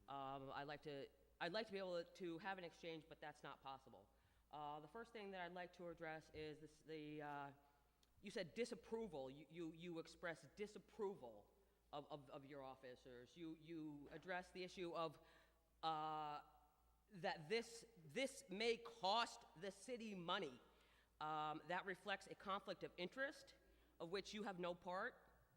S17: I'd like to be able to have an exchange, but that's not possible. The first thing that I'd like to address is you said disapproval. You expressed disapproval of your officers. You addressed the issue of that this may cost the city money. That reflects a conflict of interest of which you have no part.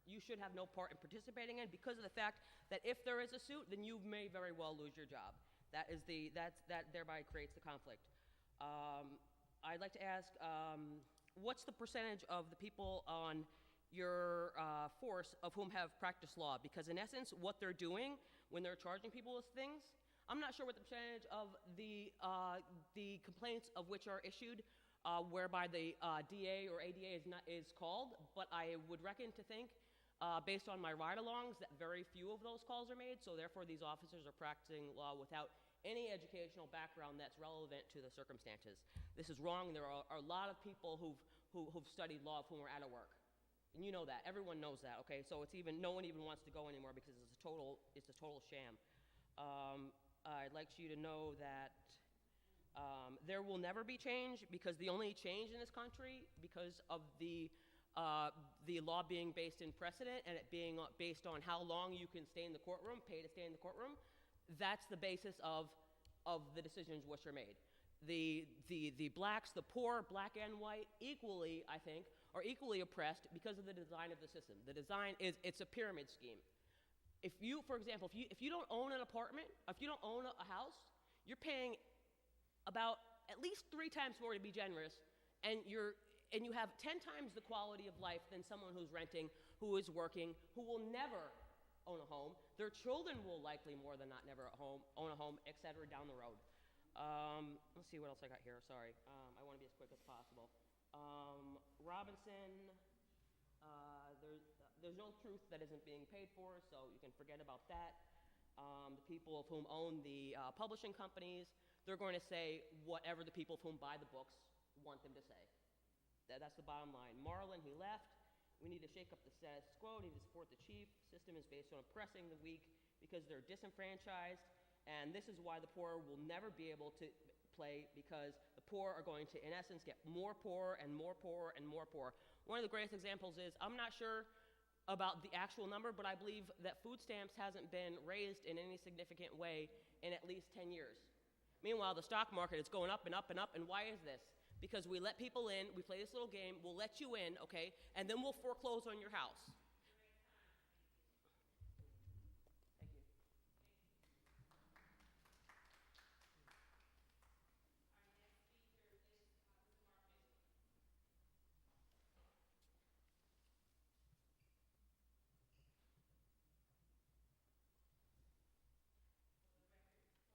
S17: You should have no part in participating in because of the fact that if there is a suit, then you may very well lose your job. That thereby creates the conflict. I'd like to ask, what's the percentage of the people on your force of whom have practiced law? Because in essence, what they're doing when they're charging people with things, I'm not sure what the percentage of the complaints of which are issued whereby the DA or ADA is called, but I would reckon to think, based on my ride-alongs, that very few of those calls are made, so therefore these officers are practicing law without any educational background that's relevant to the circumstances. This is wrong. There are a lot of people who've studied law whom are out of work. And you know that. Everyone knows that, okay? So no one even wants to go anymore because it's a total sham. I'd like you to know that there will never be change because the only change in this country, because of the law being based in precedent and it being based on how long you can stay in the courtroom, pay to stay in the courtroom, that's the basis of the decisions which are made. The blacks, the poor, black and white, equally, I think, are equally oppressed because of the design of the system. The design it's a pyramid scheme. If you, for example, if you don't own an apartment, if you don't own a house, you're paying about at least 3 times more to be generous, and you have 10 times the quality of life than someone who's renting, who is working, who will never own a home. Their children will likely more than not never own a home, et cetera, down the road. Let's see what else I got here. Sorry, I want to be as quick as possible. Robinson, there's no truth that isn't being paid for, so you can forget about that. The people of whom own the publishing companies, they're going to say whatever the people of whom buy the books want them to say. That's the bottom line. Marlon, he left. We need to shake up the status quo. We need to support the chief. System is based on oppressing the weak because they're disenfranchised, and this is why the poor will never be able to play because the poor are going to, in essence, get more poor and more poor and more poor. One of the greatest examples is, I'm not sure about the actual number, but I believe that food stamps hasn't been raised in any significant way in at least 10 years. Meanwhile, the stock market is going up and up and up, and why is this? Because we let people in, we play this little game, we'll let you in, okay, and then we'll foreclose on your house. Thank you.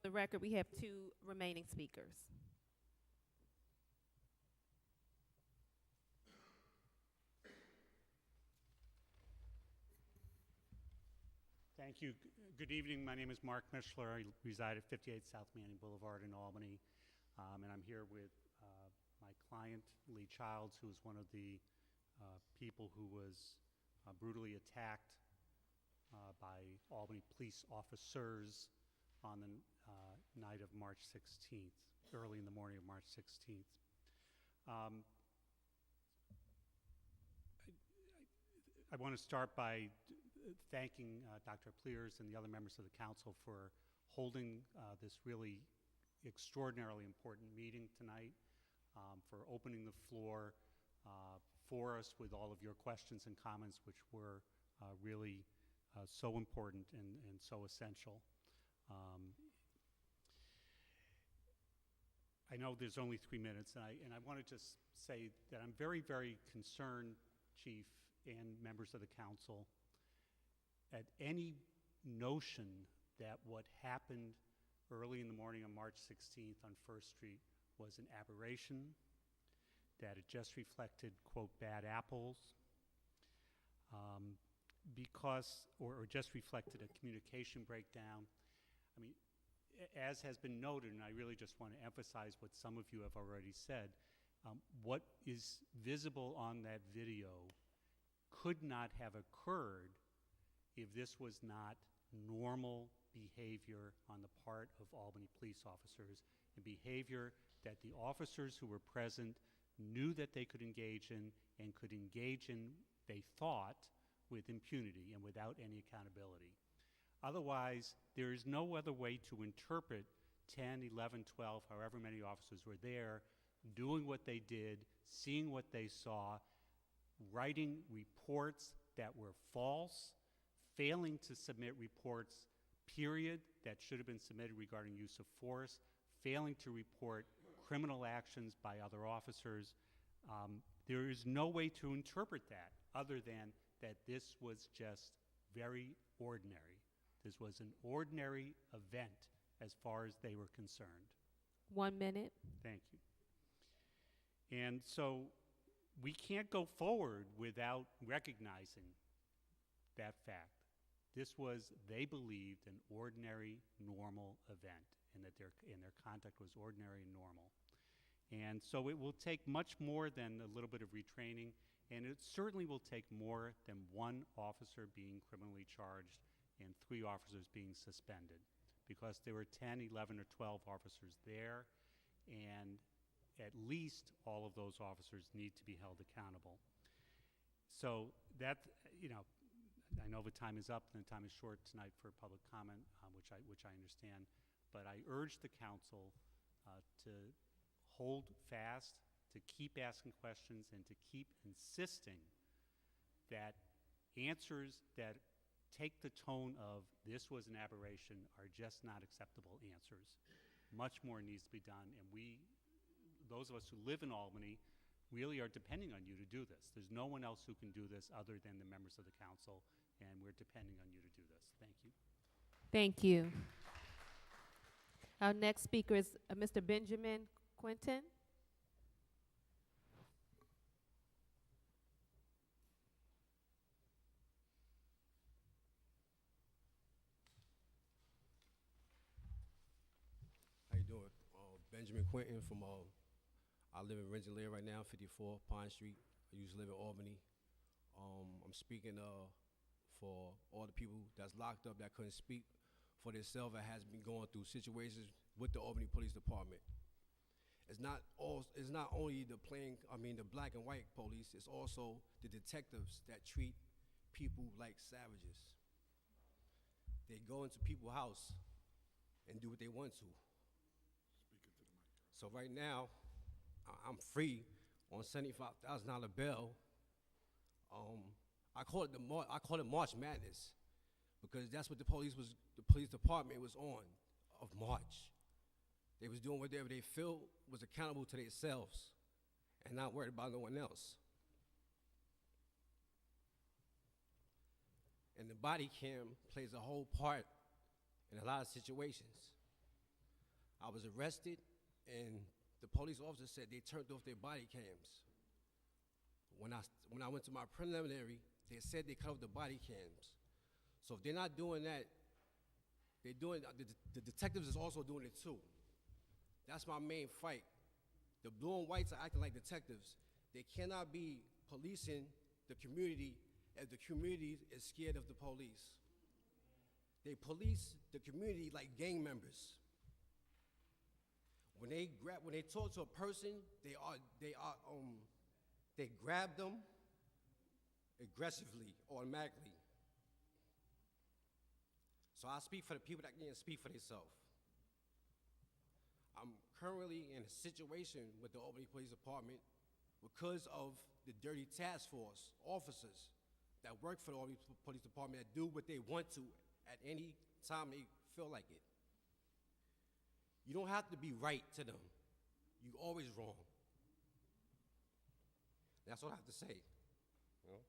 S1: For the record, we have 2 remaining speakers.
S5: Thank you. Good evening. My name is Mark Mishler. I reside at 58 South Manning Boulevard in Albany. And I'm here with my client, Lee Childs, who is one of the people who was brutally attacked by Albany police officers on the night of March 16th, early in the morning of March 16th. I want to start by thanking Dr. Pliers and the other members of the council for holding this really extraordinarily important meeting tonight, for opening the floor for us with all of your questions and comments, which were really so important and so essential. I know there's only 3 minutes, and I want to just say that I'm very, very concerned, Chief and members of the council, at any notion that what happened early in the morning on March 16th on First Street was an aberration, that it just reflected, quote, bad apples, or just reflected a communication breakdown. I mean, as has been noted, and I really just want to emphasize what some of you have already said, what is visible on that video could not have occurred if this was not normal behavior on the part of Albany police officers, and behavior that the officers who were present knew that they could engage in, and could engage in, they thought, with impunity and without any accountability. Otherwise, there is no other way to interpret 10, 11, 12, however many officers were there, doing what they did, seeing what they saw, writing reports that were false, failing to submit reports, period, that should have been submitted regarding use of force, failing to report criminal actions by other officers. There is no way to interpret that other than that this was just very ordinary. This was an ordinary event as far as they were concerned.
S1: 1 minute.
S5: Thank you. And so we can't go forward without recognizing that fact. This was, they believed, an ordinary, normal event, and that their conduct was ordinary and normal. And so it will take much more than a little bit of retraining, and it certainly will take more than 1 officer being criminally charged and 3 officers being suspended, because there were 10, 11, or 12 officers there, and at least all of those officers need to be held accountable. So that, you know, I know the time is up and the time is short tonight for public comment, which I understand, but I urge the council to hold fast, to keep asking questions, and to keep insisting that answers that take the tone of this was an aberration are just not acceptable answers. Much more needs to be done, and those of us who live in Albany really are depending on you to do this. There's no one else who can do this other than the members of the council, and we're depending on you to do this. Thank you.
S1: Thank you. Our next speaker is Mr. Benjamin Quinton.
S18: How you doing? Benjamin Quinton from, I live in Rensselaer right now, 54 Pine Street. I used to live in Albany. I'm speaking for all the people that's locked up that couldn't speak for themselves and has been going through situations with the Albany Police Department. It's not only the black and white police, it's also the detectives that treat people like savages. They go into people's house and do what they want to. So right now, I'm free on $75,000 bail. I call it March Madness, because that's what the police department was on, of March. They was doing whatever they feel was accountable to themselves and not worried about no one else. And the body cam plays a whole part in a lot of situations. I was arrested, and the police officer said they turned off their body cams. When I went to my preliminary, they said they cut off the body cams. So if they're not doing that, they're doing, the detectives is also doing it too. That's my main fight. The blue and whites are acting like detectives. They cannot be policing the community if the community is scared of the police. They police the community like gang members. When they talk to a person, they grab them aggressively, automatically. So I speak for the people that can't speak for themselves. I'm currently in a situation with the Albany Police Department because of the dirty task force officers that work for the Albany Police Department that do what they want to at any time they feel like it. You don't have to be right to them. You're always wrong. That's what I have to say. You know?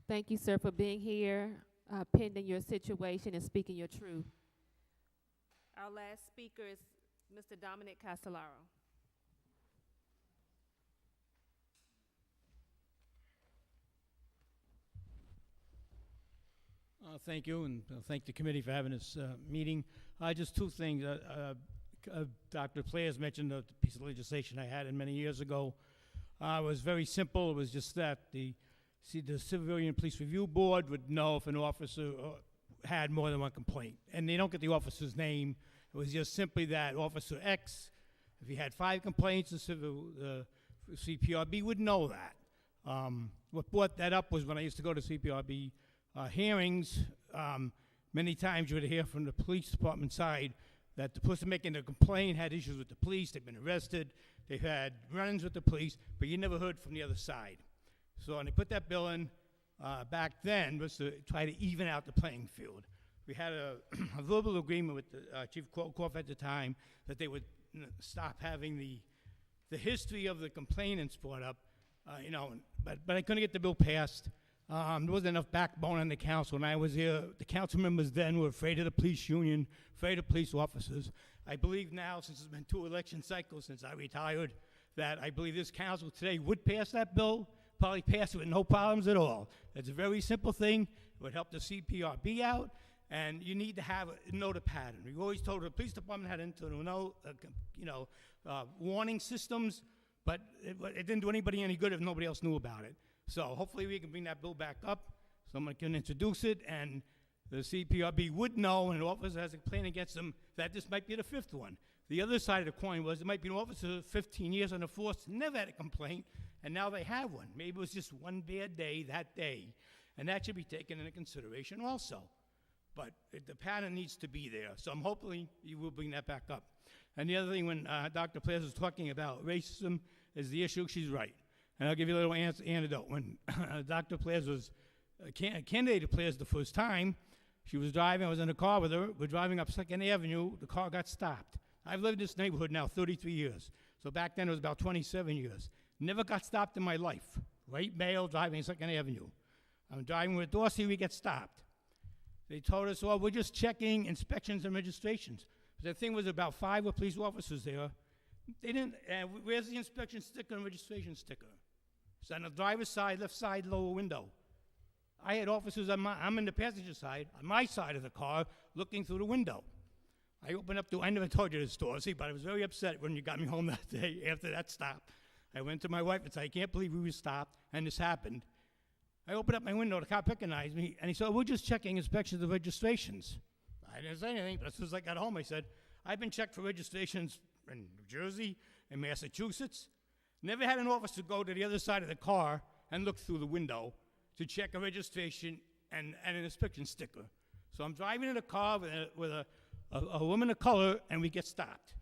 S1: Thank you, sir, for being here, pending your situation and speaking your truth. Our last speaker is Mr. Dominic Castellaro.
S19: Thank you, and thank the committee for having this meeting. Just two things. Dr. Players mentioned a piece of legislation I had in many years ago. It was very simple. It was just that the Civilian Police Review Board would know if an officer had more than one complaint. And they don't get the officer's name. It was just simply that Officer X, if he had 5 complaints, the CPRB would know that. What brought that up was when I used to go to CPRB hearings, many times you would hear from the police department side that the person making the complaint had issues with the police, they've been arrested, they've had run-ins with the police, but you never heard from the other side. So when they put that bill in back then was to try to even out the playing field. We had a verbal agreement with the Chief Korf at the time that they would stop having the history of the complainants brought up, but I couldn't get the bill passed. There wasn't enough backbone on the council. When I was here, the council members then were afraid of the police union, afraid of police officers. I believe now, since it's been 2 election cycles since I retired, that I believe this council today would pass that bill, probably pass it with no problems at all. It's a very simple thing. It would help the CPRB out, and you need to know the pattern. We've always told the police department had internal warning systems, but it didn't do anybody any good if nobody else knew about it. So hopefully we can bring that bill back up, someone can introduce it, and the CPRB would know, and an officer has a complaint against them, that this might be the 5th one. The other side of the coin was there might be an officer 15 years on the force, never had a complaint, and now they have one. Maybe it was just one bad day that day, and that should be taken into consideration also. But the pattern needs to be there, so I'm hopefully you will bring that back up. And the other thing, when Dr. Players was talking about racism is the issue, she's right. And I'll give you a little anecdote. When Dr. Players was a candidate to Players the first time, she was driving, I was in a car with her, we're driving up 2nd Avenue, the car got stopped. I've lived in this neighborhood now 33 years. So back then it was about 27 years. Never got stopped in my life. White male driving 2nd Avenue. I'm driving with Dorsey, we get stopped. They told us, well, we're just checking inspections and registrations. The thing was about 5 police officers there. They didn't, where's the inspection sticker and registration sticker? It's on the driver's side, left side, lower window. I had officers I'm in the passenger side, on my side of the car, looking through the window. I opened up I never told you this story, but I was very upset when you got me home that day after that stop. I went to my wife and said, I can't believe we were stopped, and this happened. I opened up my window, the cop recognized me, and he said, we're just checking inspections of registrations. I didn't say anything, but as soon as I got home, I said, I've been checked for registrations in New Jersey and Massachusetts. Never had an officer go to the other side of the car and look through the window to check a registration and an inspection sticker. So I'm driving in a car with a woman of color, and we get stopped.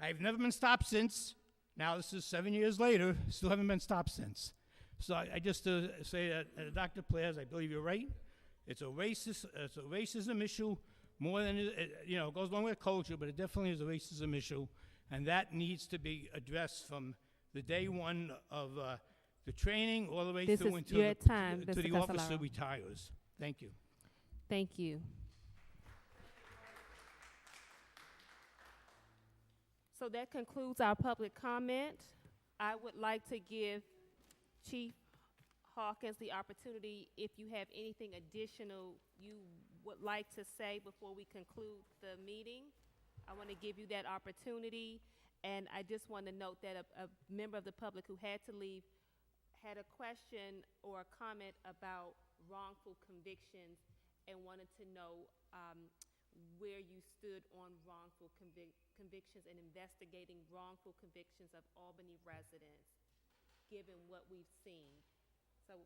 S19: I've never been stopped since. Now this is 7 years later, still haven't been stopped since. So I just say that, Dr. Players, I believe you're right. It's a racism issue more than, it goes along with culture, but it definitely is a racism issue. And that needs to be addressed from the day one of the training all the way
S1: This
S19: through
S1: is
S19: until
S1: your time,
S19: to
S1: Mr.
S19: the officer
S1: Casolaro.
S19: retires. Thank you.
S1: Thank you. So that concludes our public comment. I would like to give Chief Hawkins the opportunity, if you have anything additional you would like to say before we conclude the meeting. I want to give you that opportunity. And I just want to note that a member of the public who had to leave had a question or a comment about wrongful convictions and wanted to know where you stood on wrongful convictions and investigating wrongful convictions of Albany residents, given what we've seen. So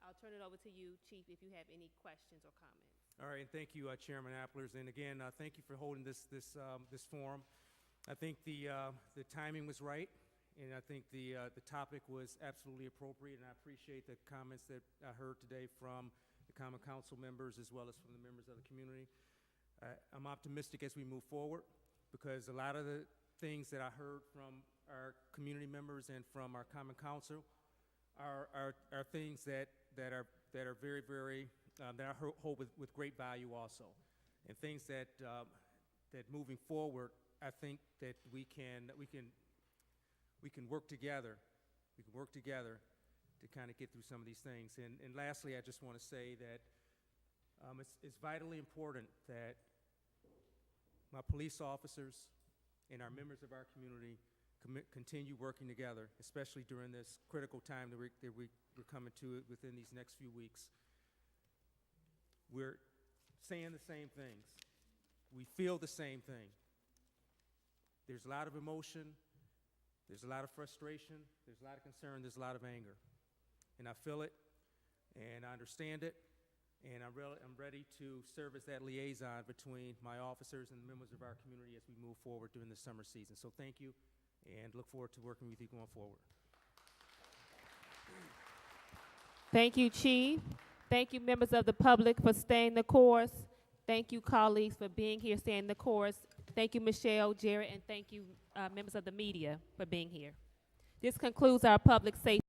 S1: I'll turn it over to you, Chief, if you have any questions or comments.
S2: All right, and thank you, Chairman Applers. And again, thank you for holding this forum. I think the timing was right, and I think the topic was absolutely appropriate, and I appreciate the comments that I heard today from the Common Council members as well as from the members of the community. I'm optimistic as we move forward, because a lot of the things that I heard from our community members and from our Common Council are things that are very, very that I hold with great value also, and things that that moving forward, I think that we can work together. We can work together to kind of get through some of these things. And lastly, I just want to say that it's vitally important that my police officers and our members of our community continue working together, especially during this critical time that we're coming to within these next few weeks. We're saying the same things. We feel the same thing. There's a lot of emotion. There's a lot of frustration. There's a lot of concern. There's a lot of anger. And I feel it, and I understand it, and I'm ready to serve as that liaison between my officers and the members of our community as we move forward during the summer season. So thank you, and look forward to working with you going forward.
S1: Thank you, Chief. Thank you, members of the public, for staying the course. Thank you, colleagues, for being here, staying the course. Thank you, Michelle, Jared, and thank you, members of the media, for being here. This concludes our public safety.